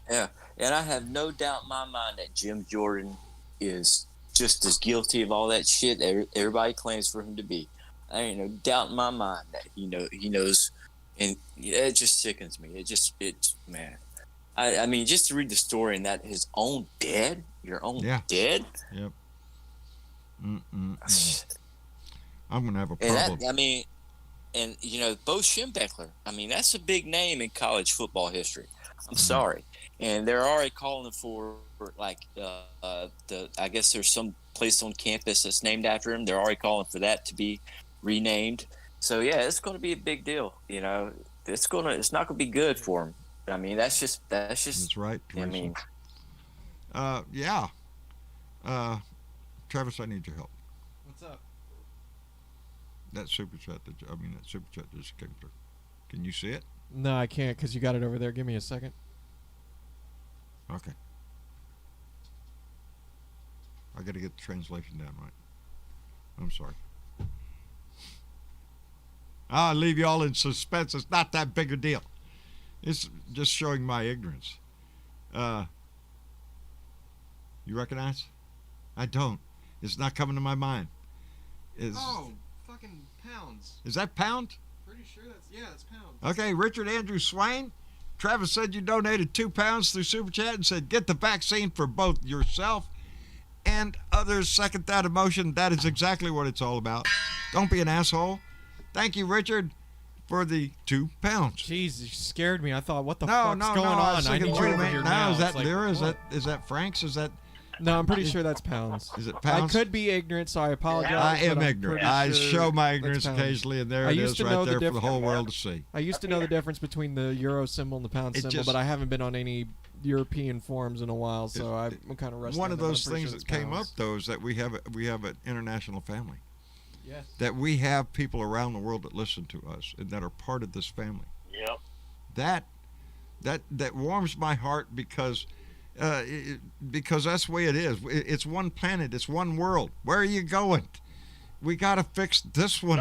And I have no doubt in my mind that Jim Jordan is just as guilty of all that shit everybody claims for him to be. I ain't no doubt in my mind that he knows, and it just sickens me. Man. I mean, just to read the story and that his own dad, your own dad. Yep. I'm gonna have a problem. Bo Schembechler. I mean, that's a big name in college football history. I'm sorry, and they're already calling for I guess there's some place on campus that's named after him. They're already calling for that to be renamed. So yeah, it's going to be a big deal. It's not going to be good for him. I mean, that's right. Teresa. I mean, Travis, I need your help. What's up? That super chat that just came through. Can you see it? No, I can't because you got it over there. Give me a second. Okay. I got to get the translation down right. I'm sorry. I'll leave you all in suspense. It's not that big a deal. It's just showing my ignorance. You recognize? I don't. It's not coming to my mind. Fucking pounds. Is that pound? Pretty sure it's pounds. Okay, Richard Andrew Swain. Travis said you donated £2 through Super Chat and said get the vaccine for both yourself and others. Second that emotion. That is exactly what it's all about. Don't be an asshole. Thank you, Richard, for the £2. Jeez, you scared me. I thought, what the fuck's going on? I was I thinking, need you wait a over minute. here No, now. is that It's like, lira? what? Is that francs? Is that? No, I'm pretty sure that's pounds. Is it pounds? I could be ignorant, so I apologize. I am but I'm ignorant. pretty I sure show my that's ignorance pounds. occasionally, and there I it used is to right know there for the diff- whole world to see. I used to know the difference between the euro symbol and the pound symbol, but I haven't been on any European forums in a while, so I'm kind of rusty. One of on that, but those I'm pretty things sure that that's came up, pounds. though, is that we have an international family. Yes. That we have people around the world that listen to us and that are part of this family. Yep. That warms my heart because that's the way it is. It's one planet. It's one world. Where are you going? We got to fix this one.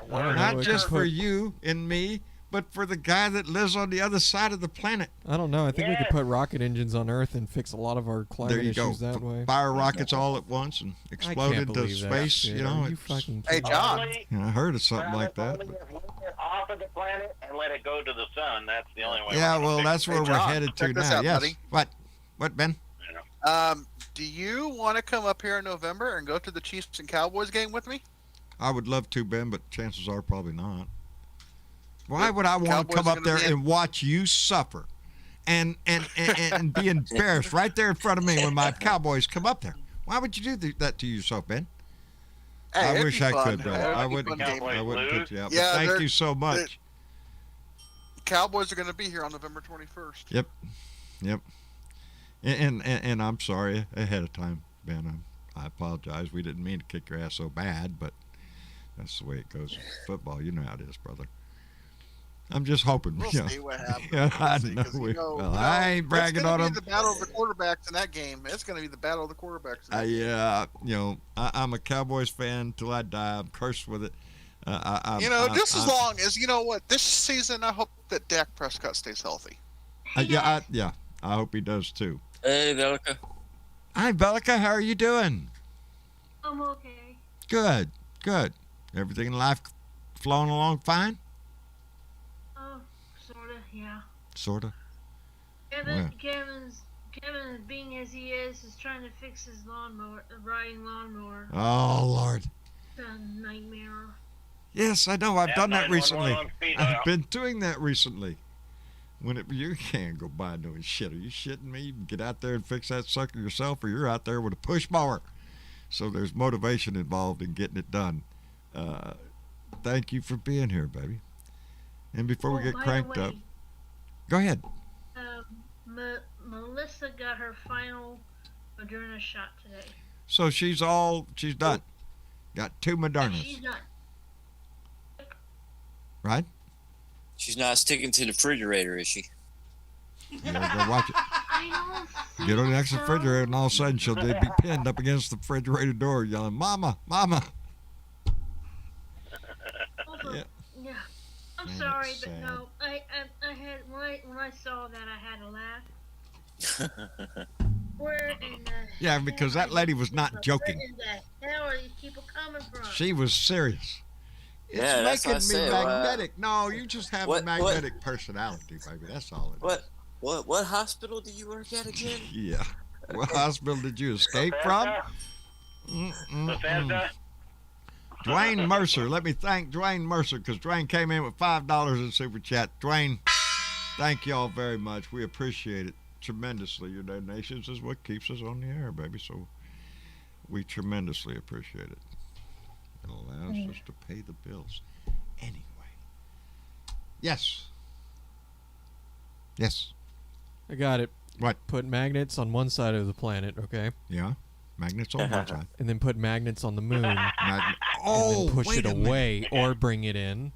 Not just for you and me, but for the guy that lives on the other side of the planet. I don't know. I think we could put rocket engines on Earth and fix a lot of our climate There you go. issues that way. Fire rockets all at once and explode into believe that space. shit. You know. Are you it's- fucking Hey, kidding? John. I heard of something like that. Only if we get off of the planet and let it go to the sun. That's the only way. Yeah, we're gonna well, fix that's it. where we're John, headed to check this now. out, Yes. buddy. What, Ben? Do you want to come up here in November and go to the Chiefs and Cowboys game with me? I would love to, Ben, but chances are probably not. Why would I want to Cowboys come are up gonna there be and watch you suffer and be embarrassed right there in front of me when my Cowboys come up there? Why would you do that to yourself, Ben? Hey, I it'd wish be I fun. could, Ben. It'd I be wouldn't. fun game. I wouldn't put you out. Yeah, but thank they're- you so much. Cowboys are going to be here on November 21st. Yep. And I'm sorry ahead of time, Ben. I apologize. We didn't mean to kick your ass so bad, but that's the way it goes in football. You know how it is, brother. I'm just hoping. We'll you know. see what happens. Yeah, I We'll see, know 'cause, we- you know, well, I ain't bragging on It's them. going to be the battle of the quarterbacks in that game. It's going to be the battle of the quarterbacks. Yeah, I'm a Cowboys fan till I die. I'm cursed with it. Just as long as, you know what, this season I hope that Dak Prescott stays healthy. I hope he does too. Hey, Velica. Hi, Bellica. How are you doing? I'm okay. Good. Everything in life flowing along fine? Oh, sorta, yeah. Sorta. Kevin, being as he is trying to fix his riding lawnmower. Oh, Lord. It's a nightmare. Yes, I know. I've done that 911 recently. on speed I've dial. been doing that recently. You can't go by doing shit. Are you shitting me? You can get out there and fix that sucker yourself, or you're out there with a push mower. So there's motivation involved in getting it done. Thank you for being here, baby. And before we get by the cranked up, way, go ahead. Melissa got her final Moderna shot today. So she's done. Got 2 Modernas, She's not. right? She's not sticking to the refrigerator, is she? You gotta go watch it. I don't Get on the think next so. refrigerator, and all of a sudden she'll be pinned up against the refrigerator door, yelling, "Mama, Mama!" Also, Yeah. yeah. I'm Man, sorry, it's but sad. no. I had when I saw that I had to laugh. Where in the Yeah, because that lady was not joking. Where in the hell are these people coming from? She was serious. It's Yeah, that's what I making me said. magnetic. No, you just have a what- magnetic personality, baby. That's all it is. What hospital do you work at again? Yeah. What hospital did you escape from? Bethesda. Dwayne Mercer. Let me thank Dwayne Mercer because Dwayne came in with $5 in Super Chat. Dwayne, thank y'all very much. We appreciate it tremendously. Your donations is what keeps us on the air, baby. So we tremendously appreciate it. It allows us to pay the bills. Anyway. Yes. I got it. What? Put magnets on one side of the planet, okay? Yeah. Magnets on one side. And then put magnets on the moon. And Oh, then push wait it a minute. away or bring it in.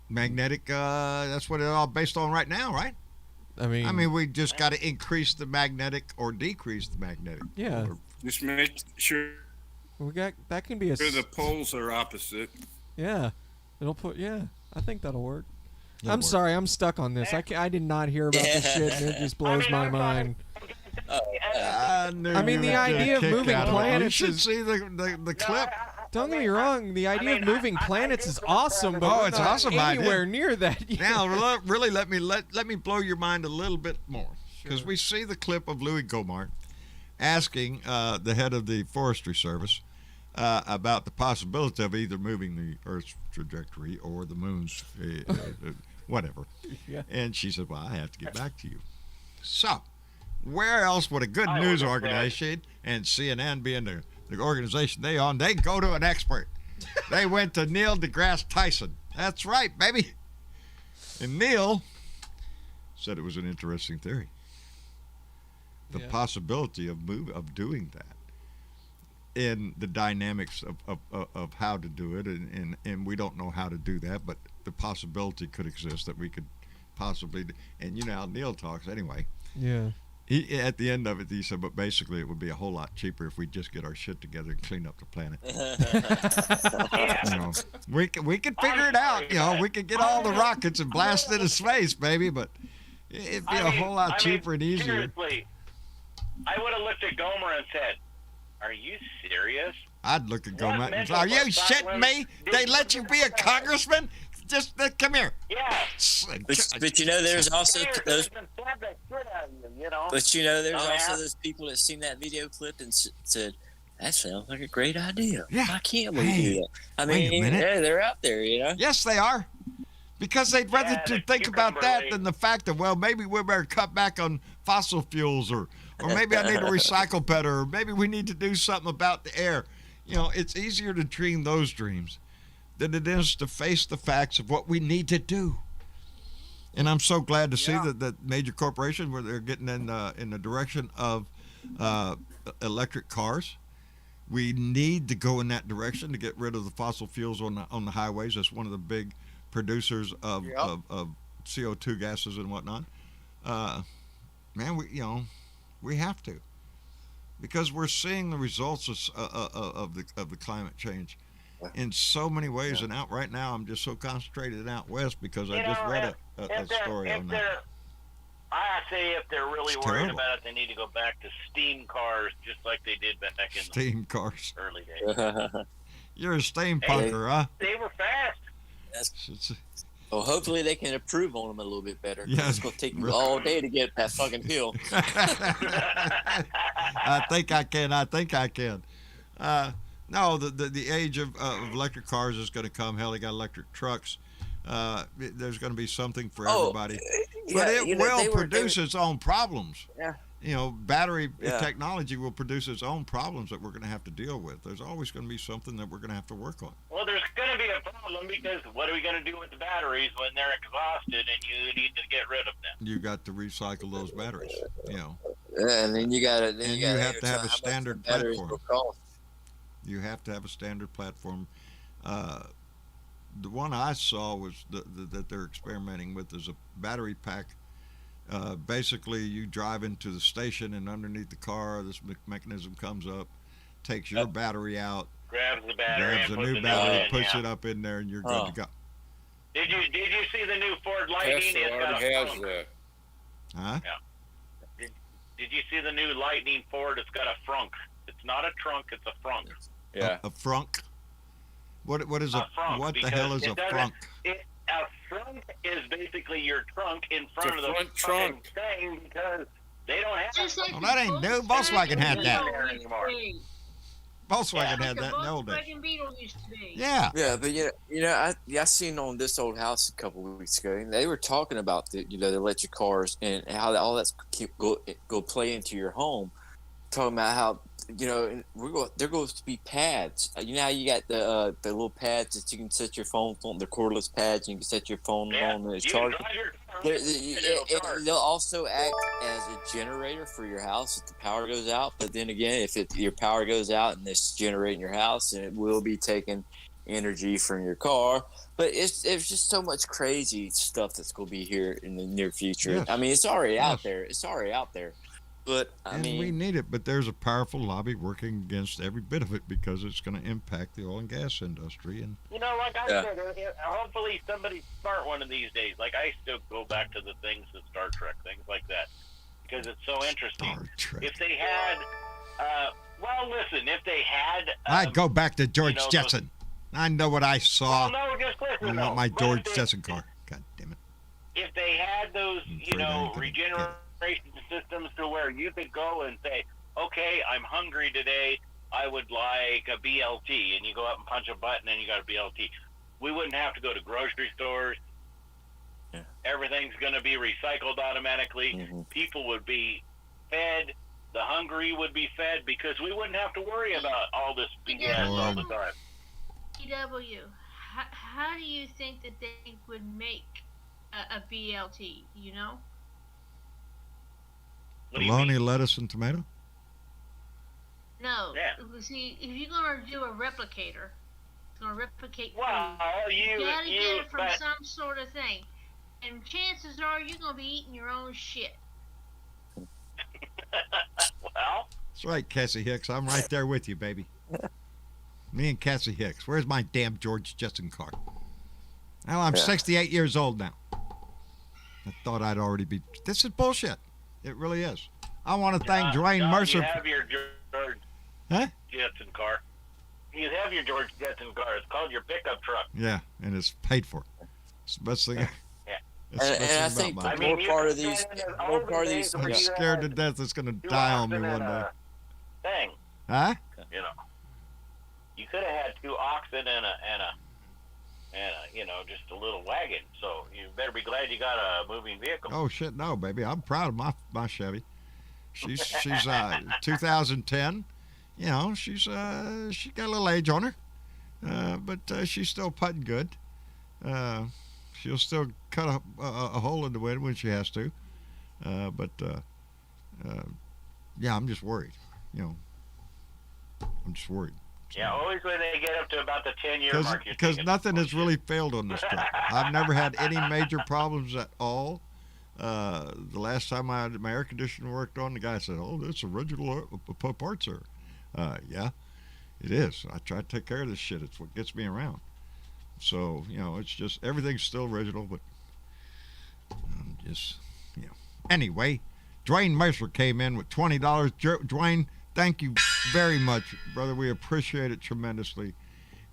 Magnetic, that's what it's all based on right now, right? I mean, We just got to increase the magnetic or decrease the magnetic. yeah. Or- Just make sure We got that can be a the poles are opposite. yeah. It'll put I think that'll work. I'm sorry, I'm stuck on this. I did not hear about this shit, and it just blows my mind. I mean, the idea of moving planets You should see the clip. Don't get me wrong. The idea of moving planets is awesome, but it's awesome. Anywhere near that. Now, really, let me blow your mind a little bit more, because we see the clip of Louis Gohmert asking the head of the Forestry Service about the possibility of either moving the Earth's trajectory or the moon's, whatever. Yeah. And she said, "Well, I have to get back to you." So, where else would a good news organization, and CNN being the organization they go to an expert? They went to Neil deGrasse Tyson. That's right, baby. And Neil said it was an interesting theory. The possibility of doing that, in the dynamics of how to do it, and we don't know how to do that, but the possibility could exist that we could possibly, and you know how Neil talks anyway. Yeah. He, at the end of it, he said, but basically it would be a whole lot cheaper if we just get our shit together and clean up the planet. You know, we could figure it out. You know, we could get all the rockets and blast into space, baby, but it'd be a whole lot cheaper and easier. Seriously, I would have looked at Gomer and said, "Are you serious?" I'd look at Gomer and say, "Are you shitting me? They let you be a congressman? Just come here." Yeah. But you know, there's also those. But you know, there's also those people that seen that video clip and said, "That sounds like a great idea. Yeah. Why can't we do that?" I mean, they're out there, you know. Yes, they are. Because they'd rather think about that than the fact that, well, maybe we better cut back on fossil fuels, or maybe I need to recycle better, or maybe we need to do something about the air. You know, it's easier to dream those dreams than it is to face the facts of what we need to do. And I'm so glad to see that major corporations, where they're getting in the direction of electric cars. We need to go in that direction to get rid of the fossil fuels on the highways. That's one of the big producers of CO2 gases and whatnot. Man, we have to, because we're seeing the results of the climate change in so many ways. And out right now, I'm just so concentrated out west because I just read a story on that. I say if they're really worried about it, they need to go back to steam cars, just like they did back in steam cars early days. You're a steam punker, huh? They were fast. Well, hopefully they can improve on them a little bit better. Yeah. It's going to take you all day to get that fucking hill. I think I can. No, the age of electric cars is going to come. Hell, they got electric trucks. There's going to be something for everybody. But it will produce its own problems. Yeah. You know, battery technology will produce its own problems that we're going to have to deal with. There's always going to be something that we're going to have to work on. Well, there's going to be a problem, because what are we going to do with the batteries when they're exhausted and you need to get rid of them? You got to recycle those batteries, you know. Yeah, and then you got to. And you have to have a standard platform. You have to have a standard platform. The one I saw was that they're experimenting with is a battery pack. Basically, you drive into the station, and underneath the car, this mechanism comes up, takes your battery out, grabs the battery, grabs a new battery, puts it up in there, and you're good to go. Did you see the new Ford Lightning? It's got a frunk. Huh? Yeah. Did you see the new Lightning Ford? It's got a frunk. It's not a trunk. It's a frunk. Yeah. A frunk. What is a frunk? What the hell is a frunk? A frunk is basically your trunk in front of the trunk thing, because they don't have. Well, that ain't new. Volkswagen had that. Anymore. Volkswagen had that in the old days. Beetle used to be. Yeah. Yeah, but I seen on This Old House a couple of weeks ago, and they were talking about the electric cars and how all that's go play into your home. Talking about how there goes to be pads. You know how you got the little pads that you can set your phone on, the cordless pads, and you can set your phone on and charge. They'll also act as a generator for your house if the power goes out. But then again, if your power goes out and it's generating your house, and it will be taking energy from your car. But it's just so much crazy stuff that's going to be here in the near future. Yes. I mean, it's already out there. It's already out there. But and we need it. But there's a powerful lobby working against every bit of it because it's going to impact the oil and gas industry. And like I said, hopefully somebody's smart one of these days. Like I still go back to the things of Star Trek, things like that, because it's so interesting. Star Trek. If they had, listen, if they had, I'd go back to George Jetson. I know what I saw. Well, no, just listen. I want my George Jetson car. God damn it. If they had those, regeneration systems to where you could go and say, okay, I'm hungry today, I would like a BLT, and you go up and punch a button and you got a BLT. We wouldn't have to go to grocery stores. Yeah. Everything's going to be recycled automatically. Mm-hmm. People would be fed. The hungry would be fed because we wouldn't have to worry about all this BS all the time. EW, how do you think that they would make a BLT, Bologna, lettuce, and tomato? No. Yeah. See, if you're going to do a replicator, it's going to replicate food, you got to get it from some sort of thing. And chances are you're going to be eating your own shit. Well. That's right, Cassie Hicks. I'm right there with you, baby. Me and Cassie Hicks. Where's my damn George Jetson car? Well, I'm 68 years old now. I thought I'd already be... This is bullshit. It really is. I want to thank Dwayne Mercer. You have your George Jetson car. You have your George Jetson car. It's called your pickup truck. Yeah, and it's paid for. It's the best thing. And I think more part of these, I'm scared to death it's going to die on me one day. Thing. Huh? You could have had 2 oxen and a just a little wagon. So you better be glad you got a moving vehicle. Oh shit, no, baby. I'm proud of my Chevy. She's 2010. She's she got a little age on her, but she's still putting good. She'll still cut a hole in the wind when she has to, but I'm just worried. I'm just worried. Yeah, always when they get up to about the 10-year mark. Because nothing has really failed on this truck. I've never had any major problems at all. The last time my air conditioner worked on, the guy said, "Oh, that's original parts, sir." Yeah, it is. I try to take care of this shit. It's what gets me around. So, it's just, everything's still original, but I'm just, Anyway, Dwayne Mercer came in with $20. Dwayne, thank you very much, brother. We appreciate it tremendously.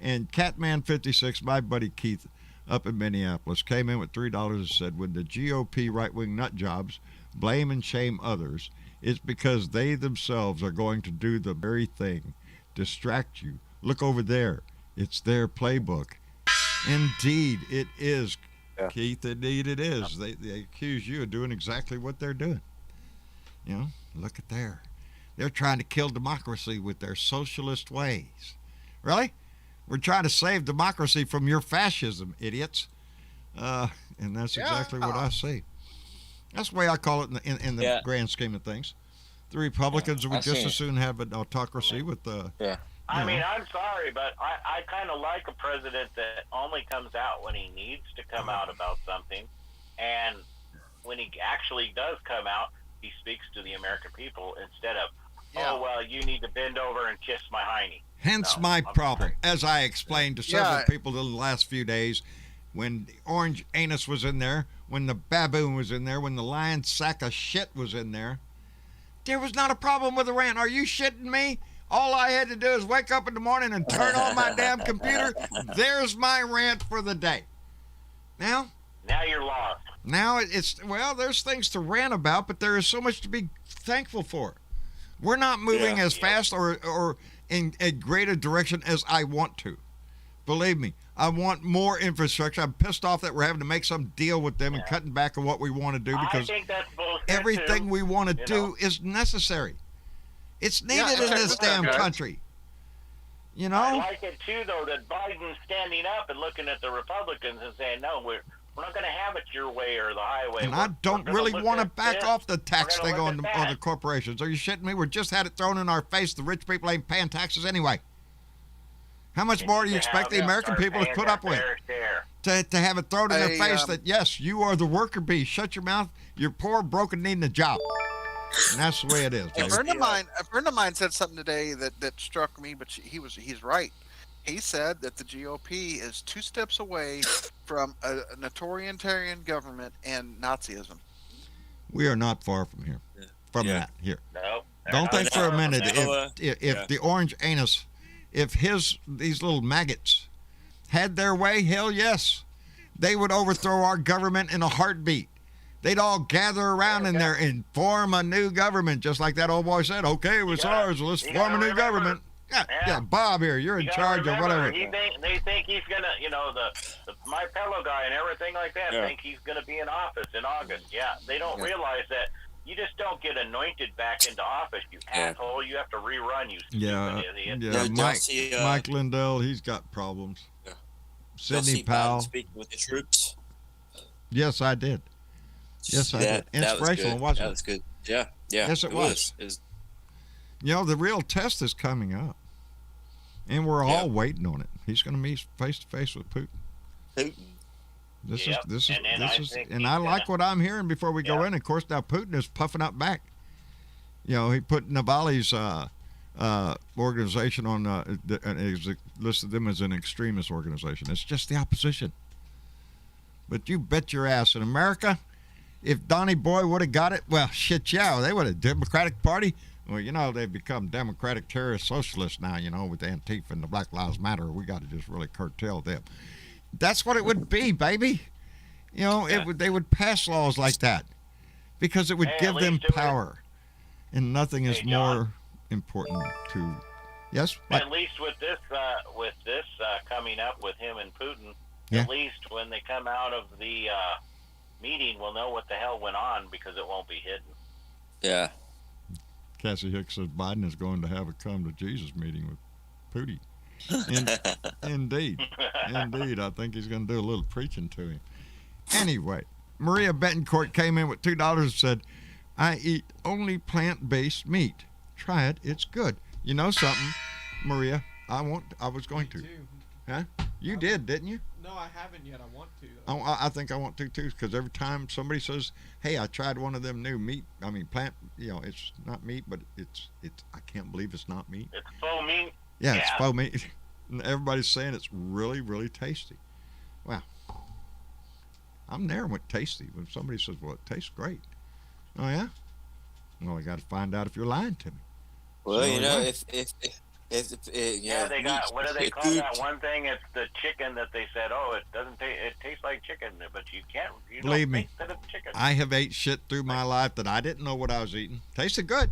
And Catman56, my buddy Keith, up in Minneapolis, came in with $3 and said, when the GOP right-wing nut jobs blame and shame others, it's because they themselves are going to do the very thing, distract you. Look over there. It's their playbook. Indeed, it is, Keith. Indeed, it is. They accuse you of doing exactly what they're doing. Look at there. They're trying to kill democracy with their socialist ways. Really? We're trying to save democracy from your fascism, idiots. And that's exactly what I see. That's the way I call it in the grand scheme of things. The Republicans would just as soon have an autocracy with the... I mean, I'm sorry, but I kind of like a president that only comes out when he needs to come out about something. And when he actually does come out, he speaks to the American people instead of, oh, well, you need to bend over and kiss my hiney. Hence my problem. As I explained to several people in the last few days, when the orange anus was in there, when the baboon was in there, when the lion sack of shit was in there, there was not a problem with Iran. Are you shitting me? All I had to do is wake up in the morning and turn on my damn computer. There's my rant for the day. Now you're lost. Now there's things to rant about, but there is so much to be thankful for. We're not moving as fast or in a greater direction as I want to. Believe me, I want more infrastructure. I'm pissed off that we're having to make some deal with them and cutting back on what we want to do because I think that's bullshit everything too, we want to do is necessary. It's needed in this damn country. I like it too, though, that Biden's standing up and looking at the Republicans and saying, no, we're not going to have it your way or the highway. And I don't really want to back off the tax thing on the corporations. Are you shitting me? We just had it thrown in our face. The rich people ain't paying taxes anyway. How much more do you expect the American people to put up with? To have it thrown in their face that, yes, you are the worker bee. Shut your mouth. You're poor, broken, needing a job. And that's the way it is. A friend of mine said something today that struck me, but he's right. He said that the GOP is 2 steps away from a authoritarian government and Nazism. We are not far from here. From that here. No. Don't think for a minute if the orange anus, if these little maggots had their way, hell yes, they would overthrow our government in a heartbeat. They'd all gather around in there and form a new government, just like that old boy said. Okay, it was ours. Let's form a new government. Yeah, Bob here, you're in charge of whatever. They think he's gonna, the My Pillow guy and everything like that think he's gonna be in office in August. Yeah, they don't realize that you just don't get anointed back into office, you asshole. You have to rerun, you stupid idiot. Mike Lindell, he's got problems. Yeah. Sidney Powell. Speaking with the troops. Yes, I did. Yes, I did. Inspirational, wasn't it? That was good. Yeah. Yes, it was. The real test is coming up. And we're all waiting on it. He's going to meet face to face with Putin. This is, and I like what I'm hearing before we go in. Of course, now Putin is puffing up back. He put Navalny's organization on, listed them as an extremist organization. It's just the opposition. But you bet your ass in America, if Donnie Boy would have got it, well, shit, they would have. Democratic Party. Well, they've become democratic terrorist socialists now, with the Antifa and the Black Lives Matter. We got to just really curtail them. That's what it would be, baby. They would pass laws like that because it would give them power. And nothing is more important to... Yes? What? At least with this coming up with him and Putin, at least when they come out of the meeting, we'll know what the hell went on because it won't be hidden. Yeah. Cassie Hicks says Biden is going to have a come to Jesus meeting with Pootie. Indeed. I think he's going to do a little preaching to him. Anyway, Maria Betancourt came in with $2 and said, I eat only plant-based meat. Try it. It's good. You know something, Maria? I was going to. Huh? You did, didn't you? No, I haven't yet. I want to. I think I want to too, because every time somebody says, "Hey, I tried one of them new plant," it's not meat, but it's. I can't believe it's not meat. It's faux meat. Yeah, it's faux meat. And everybody's saying it's really, really tasty. Wow. I'm there with tasty. When somebody says, "Well, it tastes great," oh yeah. Well, I got to find out if you're lying to me. Well, they got, what do they call that one thing? It's the chicken that they said, it doesn't taste, it tastes like chicken, but you believe don't me, think that it's chicken. I have ate shit through my life that I didn't know what I was eating. Tasted good.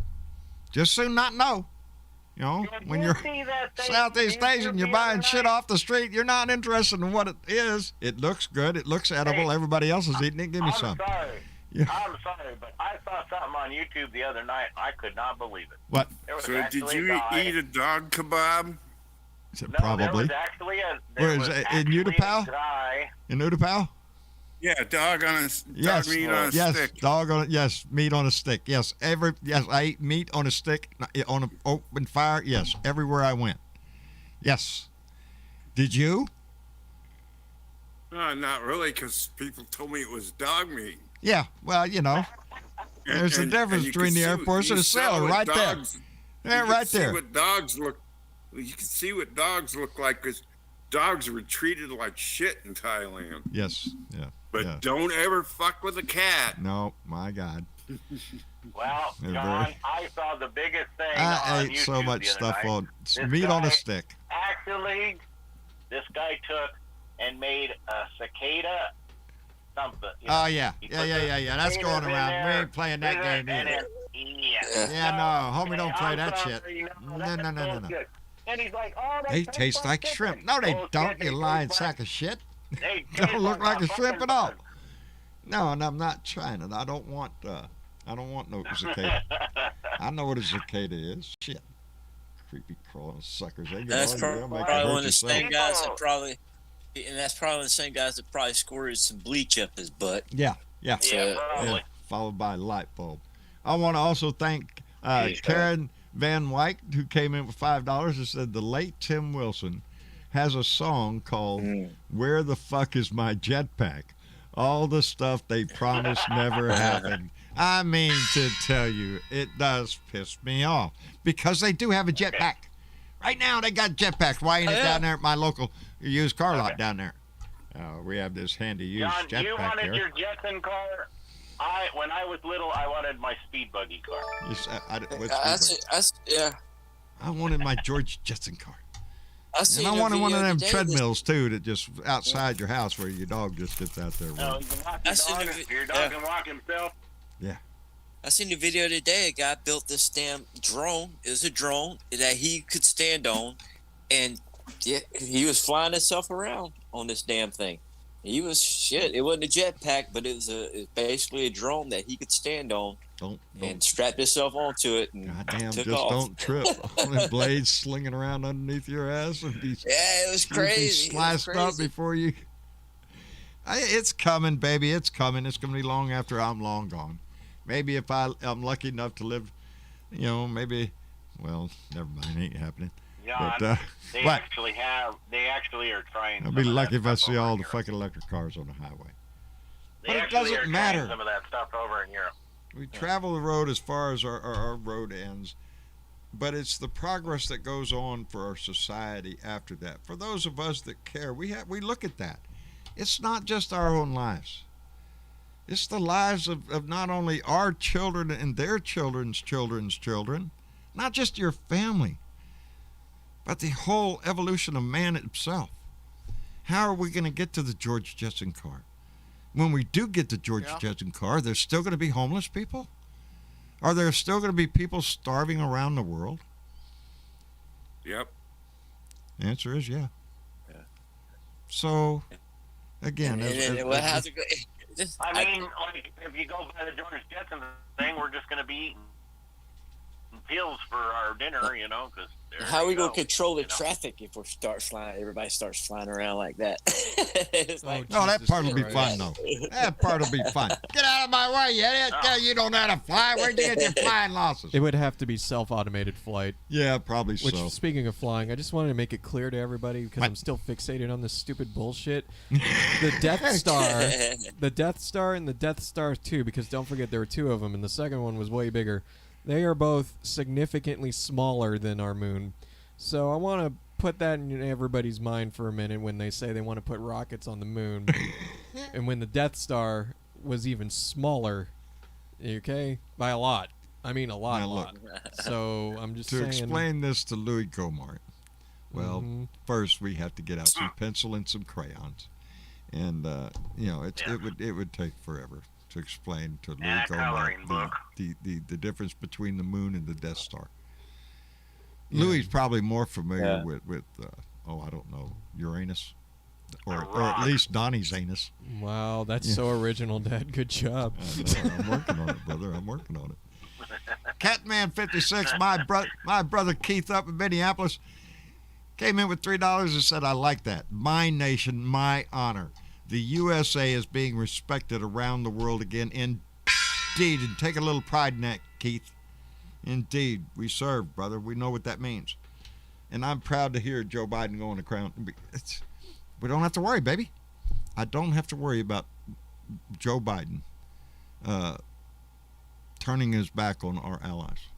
Just soon not know. When you're Southeast Asian, you're buying shit off the street, you're not interested in what it is. It looks good. It looks edible. Everybody else is eating it. Give me some. Sorry. I'm sorry, but I saw something on YouTube the other night. I could not believe it. What? So did you eat a dog kebab? Probably. There was actually Where is it? In Utapau? In Utapau? Yeah, dog on a meat on a stick. Yes, meat on a stick. Yes, I ate meat on a stick on an open fire. Yes, everywhere I went. Yes. Did you? No, not really, because people told me it was dog meat. Yeah, well, there's a difference between the Air Force and a sailor right there. Yeah, right there. You can see what dogs look like, because dogs were treated like shit in Thailand. Yes, yeah. But don't ever fuck with a cat. No, my God. Well, John, I saw the biggest thing I on ate YouTube so much the other stuff night. on meat on a stick. Actually, this guy took and made a cicada something. Oh, yeah. Yeah. That's going around. We ain't playing that game either. Yeah, no. Homie, don't play that shit. No. And he's like, they taste like shrimp. No, they don't, you lying sack of shit. They don't look like a shrimp at all. No, and I'm not trying it. I don't want no cicada. I know what a cicada is. Shit. Creepy crawling suckers. That's probably one of the same guys that probably... And that's probably the same guys that probably squirted some bleach up his butt. Yeah. Probably. Followed by a light bulb. I want to also thank Karen Van Wyk, who came in with $5 and said the late Tim Wilson has a song called Where the Fuck Is My Jetpack? All the stuff they promised never happened. I mean to tell you, it does piss me off because they do have a jetpack. Right now, they got jetpacks. Why ain't it down there at my local used car lot down there? We have this handy used jetpack there. You wanted your Jetson car. When I was little, I wanted my speed buggy car. I wanted my George Jetson car. And I wanted one of them treadmills too, that just outside your house where your dog just gets out there. No, you can walk your dog can walk himself. Yeah. I seen the video today. A guy built this damn drone. It was a drone that he could stand on, and he was flying himself around on this damn thing. He was shit. It wasn't a jetpack, but it was basically a drone that he could stand on. And strapped himself onto it and took off. Don't trip. All the blades slinging around underneath your ass and it was crazy. Sliced up before you. It's coming, baby. It's coming. It's going to be long after I'm long gone. Maybe if I'm lucky enough to live, maybe. Well, never mind. It ain't happening. John, but, they actually are trying. I'll be lucky if I see all the fucking electric cars on the highway. But it doesn't matter. Some of that stuff over in Europe. We travel the road as far as our road ends, but it's the progress that goes on for our society after that. For those of us that care, we look at that. It's not just our own lives. It's the lives of not only our children and their children's children's children, not just your family, but the whole evolution of man itself. How are we going to get to the George Jetson car? When we do get the George Jetson car, there's still going to be homeless people? Are there still going to be people starving around the world? Yep. The answer is yeah. So, again... how's it go? I mean, like, if you go by the George Jetson thing, we're just going to be eating pills for our dinner, because... How are we gonna control the traffic if everybody starts flying around like that? No, that part will be fun, though. That part will be fun. Get out of my way, you idiot. You don't know how to fly. Where'd you get your flying losses? It would have to be self-automated flight. Yeah, probably so. Which, speaking of flying, I just wanted to make it clear to everybody, because I'm still fixated on this stupid bullshit. The Death Star and the Death Star 2, because don't forget there were two of them, and the second one was way bigger. They are both significantly smaller than our moon. So I want to put that in everybody's mind for a minute when they say they want to put rockets on the moon. And when the Death Star was even smaller, okay? By a lot. I mean a lot, now, a lot. So I'm just saying... To explain this to Louis Gomart, well, first we have to get out some pencil and some crayons. And, it would take forever to explain to Louis Gomart the difference between the moon and the Death Star. Yeah. Louis is probably more familiar with I don't know, Uranus, or at least Donnie's anus. Wow, that's so original, Dad. Good job. I'm working on it, brother. I'm working on it. Catman 56, my brother Keith up in Minneapolis, came in with $3 and said, "I like that. My nation, my honor. The USA is being respected around the world again. Indeed, and take a little pride in that, Keith. Indeed, we serve, brother. We know what that means. And I'm proud to hear Joe Biden go on the crown. We don't have to worry, baby. I don't have to worry about Joe Biden turning his back on our allies.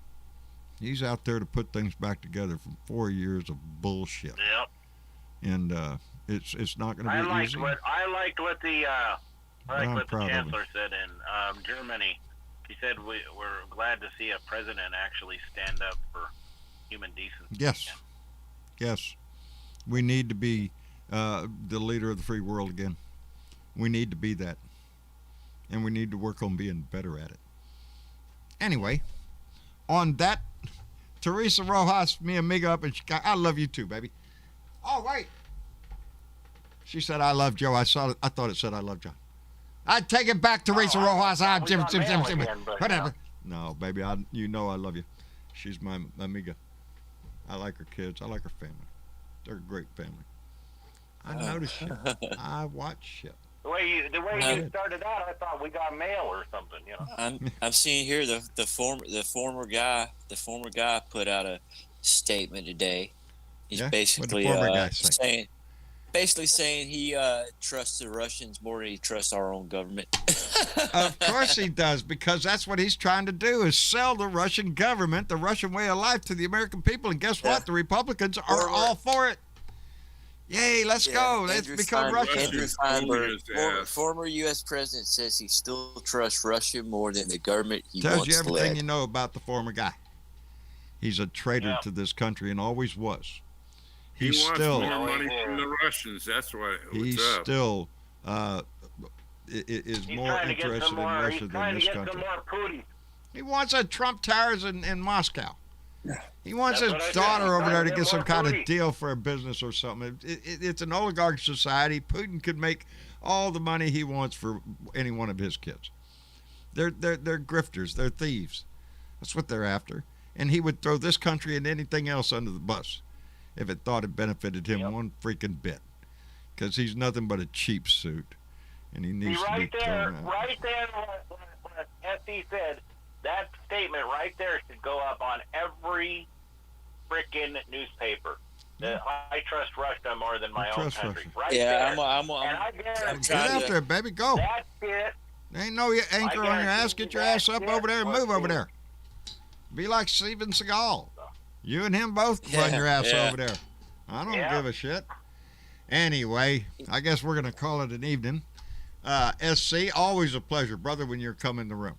He's out there to put things back together from 4 years of bullshit. Yep. And it's not going to be easy. I liked what the chancellor said in Germany. He said we're glad to see a president actually stand up for human decency. Yes. We need to be the leader of the free world again. We need to be that. And we need to work on being better at it. Anyway, on that, Teresa Rojas, mi amiga up in Chicago, I love you too, baby. Oh, wait. She said, I love Joe. I thought it said I love John. I'd take it back, Teresa Rojas. Whatever. No, baby, you know I love you. She's my amiga. I like her kids. I like her family. They're a great family. I notice shit. I watch shit. The way you started out, I thought we got mail or something. I'm seeing here the former guy put out a statement today. He's basically basically saying he trusts the Russians more than he trusts our own government. Of course he does, because that's what he's trying to do, is sell the Russian government, the Russian way of life to the American people. And guess what? The Republicans are all for it. Yay, let's go. Let's become Russian. Andrew Feinberg, former U.S. president, says he still trusts Russia more than the government he Tells once you everything led. you know about the former guy. He's a traitor to this country and always was. He wants more money from the Russians. That's why. He's still is more interested in Russia than this country. He wants a Trump Towers in Moscow. He wants his daughter over there to get some kind of deal for a business or something. It's an oligarch society. Putin could make all the money he wants for any one of his kids. They're grifters. They're thieves. That's what they're after. And he would throw this country and anything else under the bus if it thought it benefited him one freaking bit. Because he's nothing but a cheap suit. And he needs to be thrown out. Right there, what SC said, that statement right there should go up on every freaking newspaper. That I trust Russia more than my own country. Russia. Right Yeah, there. I'm Get after it, baby. Go. That's it. There ain't no anchor on your ass. Get your ass up over there and move over there. Be like Steven Seagal. You and him both run your ass over there. I don't give a shit. Anyway, I guess we're going to call it an evening. SC, always a pleasure, brother, when you're coming in the room.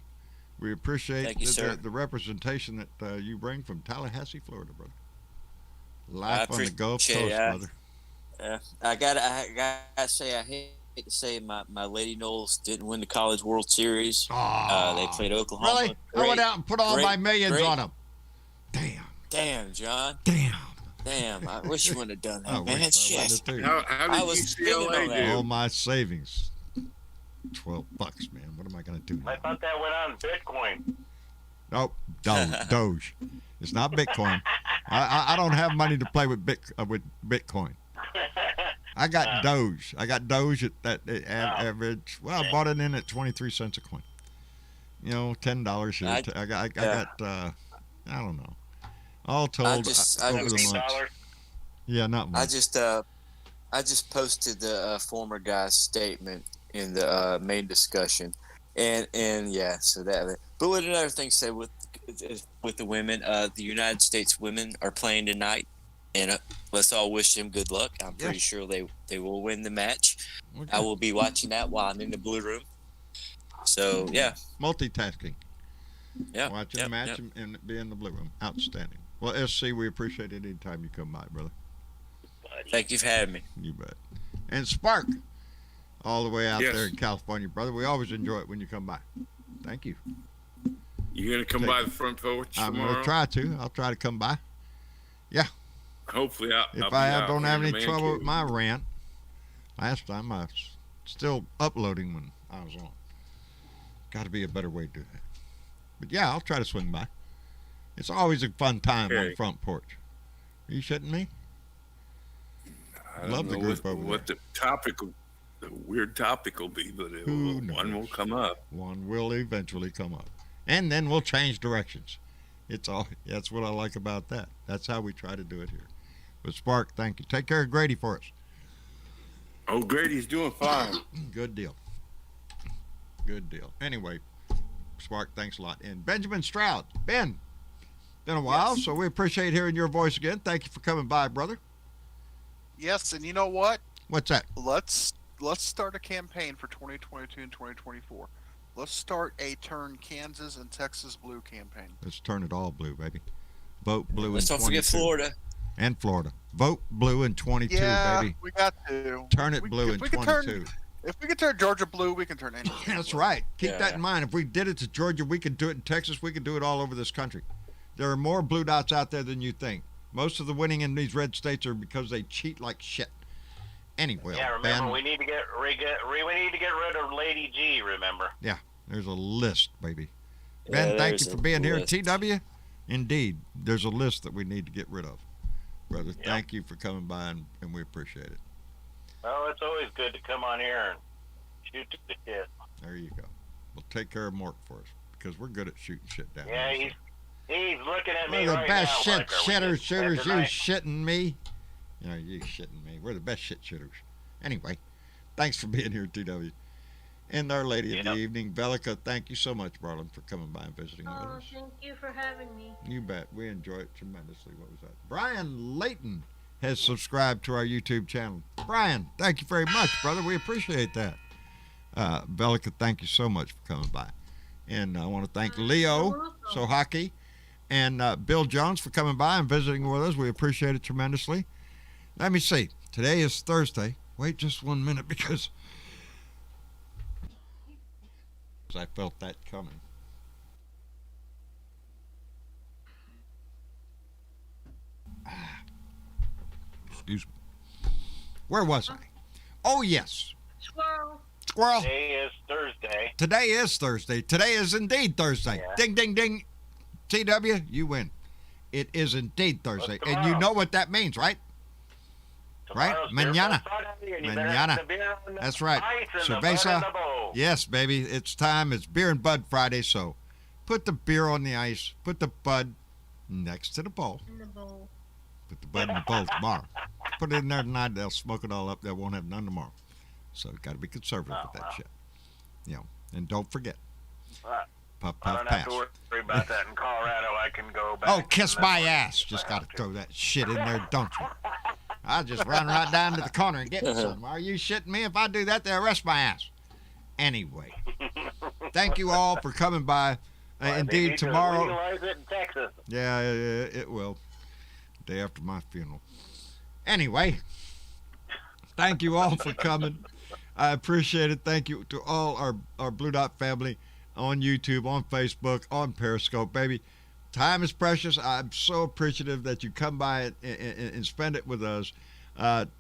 We appreciate the representation that you bring from Tallahassee, Florida, brother. Life on the Gulf Coast, brother. I gotta say, I hate to say my Lady Knowles didn't win the College World Series. They played Oklahoma. Really? I went out and put all my millions on them. Damn, John. Damn, I wish you wouldn't have done that, man. Shit. How did UCLA do? All my savings. $12, man. What am I going to do now? I thought that went on Bitcoin. Nope. Doge. It's not Bitcoin. I don't have money to play with Bitcoin. I got Doge. I got Doge at that average. Well, I bought it in at 23 cents a coin. You know, $10. I got I don't know. All told, over the months. Yeah, not much. I just posted the former guy's statement in the main discussion, and yeah, so that. But with another thing said with the women, the United States women are playing tonight, and let's all wish them good luck. I'm pretty sure they will win the match. Okay. I will be watching that while I'm in the blue room. So yeah, multitasking. Yeah, watching the match and be in the blue room. Outstanding. Well, SC, we appreciate it anytime you come by, brother. Thank you for having me. You bet. And Spark, all the way out there in California, brother. We always enjoy it when you come by. Thank you. You gonna come by the front porch tomorrow? I'm gonna try to. I'll try to come by. Yeah. Hopefully, if I don't have any trouble with my rant. Last time I was still uploading when I was on. Got to be a better way to do that. But yeah, I'll try to swing by. It's always a fun time on the front porch. Are you shitting me? I love the group over there. What the weird topic will be, but one will come up. One will eventually come up. And then we'll change directions. That's what I like about that. That's how we try to do it here. But Spark, thank you. Take care of Grady for us. Oh, Grady's doing fine. Good deal. Good deal. Anyway, Spark, thanks a lot. And Benjamin Stroud. Ben, been a while, so we appreciate hearing your voice again. Thank you for coming by, brother. Yes, and you know what? What's that? Let's start a campaign for 2022 and 2024. Let's start a Turn Kansas and Texas Blue campaign. Let's turn it all blue, baby. Vote blue in 22. Let's don't forget Florida. And Florida. Vote blue in 22, baby. We got to. Turn it blue in 22. If we can turn Georgia blue, we can turn anything. That's right. Keep that in mind. If we did it to Georgia, we could do it in Texas. We could do it all over this country. There are more blue dots out there than you think. Most of the winning in these red states are because they cheat like shit. Anyway, remember, we need to get rid of Lady G, remember? Yeah, there's a list, baby. Ben, thank you for being here. TW, indeed, there's a list that we need to get rid of. Brother, thank you for coming by, and we appreciate it. Well, it's always good to come on here and shoot the shit. There you go. Well, take care of Mark for us, because we're good at shooting shit down. Yeah, he's looking at me right now. We're the best shooters. You shitting me. You know, you shitting me. We're the best shit shooters. Anyway, thanks for being here, TW. And our lady of the evening, Bellica, thank you so much, Marlon, for coming by and visiting with us. Thank you for having me. You bet. We enjoy it tremendously. What was that? Brian Layton has subscribed to our YouTube channel. Brian, thank you very much, brother. We appreciate that. Bellica, thank you so much for coming by. And I want to thank Leo Sohaki and Bill Jones for coming by and visiting with us. We appreciate it tremendously. Let me see. Today is Thursday. Wait just 1 minute because I felt that coming. Excuse me. Where was I? Oh, yes. Squirrel. Today is Thursday. Today is Thursday. Today is indeed Thursday. Yeah. Ding, ding, ding. TW, you win. It is indeed Thursday. And you know what that means, right? Tomorrow's right? Mañana. Mañana. That's right. Cerveza. Yes, baby. It's time. It's Beer and Bud Friday. So put the beer on the ice. Put the bud next to the bowl. In the bowl. Put the bud in the bowl tomorrow. Put it in there tonight. They'll smoke it all up. They won't have none tomorrow. So you got to be conservative with that shit. You know, and don't forget. Puff, I puff, don't pass. have to worry about that in Colorado. I can go back. Oh, kiss my ass. Just got to throw that shit in there, don't you? I'll just run right down to the corner and get me some. Are you shitting me? If I do that, they'll arrest my ass. Anyway, thank you all for coming by. Indeed, tomorrow. Legalize it in Texas. Yeah, it will. Day after my funeral. Anyway, thank you all for coming. I appreciate it. Thank you to all our Blue Dot family on YouTube, on Facebook, on Periscope, baby. Time is precious. I'm so appreciative that you come by and spend it with us.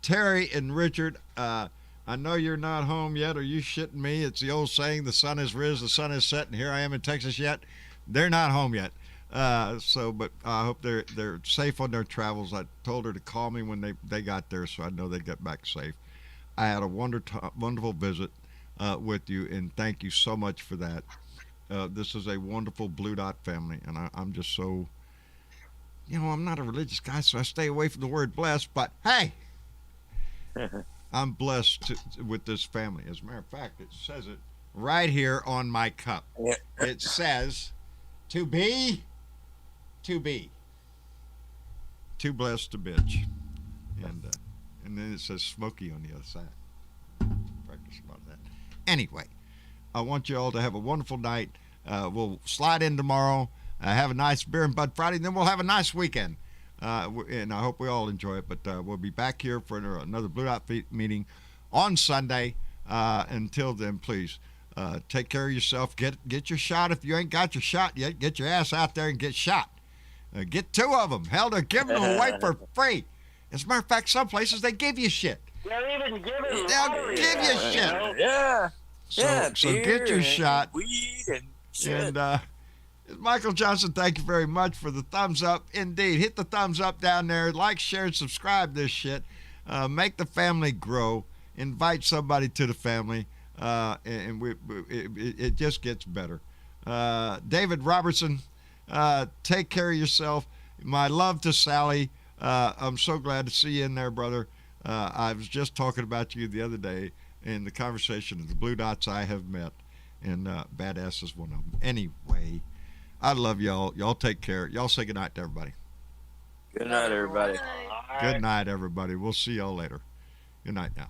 Terry and Richard, I know you're not home yet. Are you shitting me? It's the old saying, the sun is risen, the sun is set, and here I am in Texas yet. They're not home yet. But I hope they're safe on their travels. I told her to call me when they got there, so I know they get back safe. I had a wonderful visit with you, and thank you so much for that. This is a wonderful Blue Dot family, and I'm just so, I'm not a religious guy, so I stay away from the word blessed, but hey, I'm blessed with this family. As a matter of fact, it says it right here on my cup. It says, to be, too blessed to bitch. And then it says Smokey on the other side. Practice about that. Anyway, I want you all to have a wonderful night. We'll slide in tomorrow, have a nice Beer and Bud Friday, and then we'll have a nice weekend. And I hope we all enjoy it. But we'll be back here for another Blue Dot meeting on Sunday. Until then, please take care of yourself. Get your shot. If you ain't got your shot yet, get your ass out there and get shot. Get 2 of them. Hell, they're giving them away for free. As a matter of fact, some places they give you shit. They're even giving They'll give you shit. Yeah. So get your shot. Weed and shit. And Michael Johnson, thank you very much for the thumbs up. Indeed, hit the thumbs up down there. Like, share, and subscribe this shit. Make the family grow. Invite somebody to the family. And it just gets better. David Robertson, take care of yourself. My love to Sally. I'm so glad to see you in there, brother. I was just talking about you the other day in the conversation of the Blue Dots I have met, and Badass is one of them. Anyway, I love y'all. Y'all take care. Y'all say goodnight to everybody. Good night, everybody. Good night, everybody. We'll see y'all later. Good night now.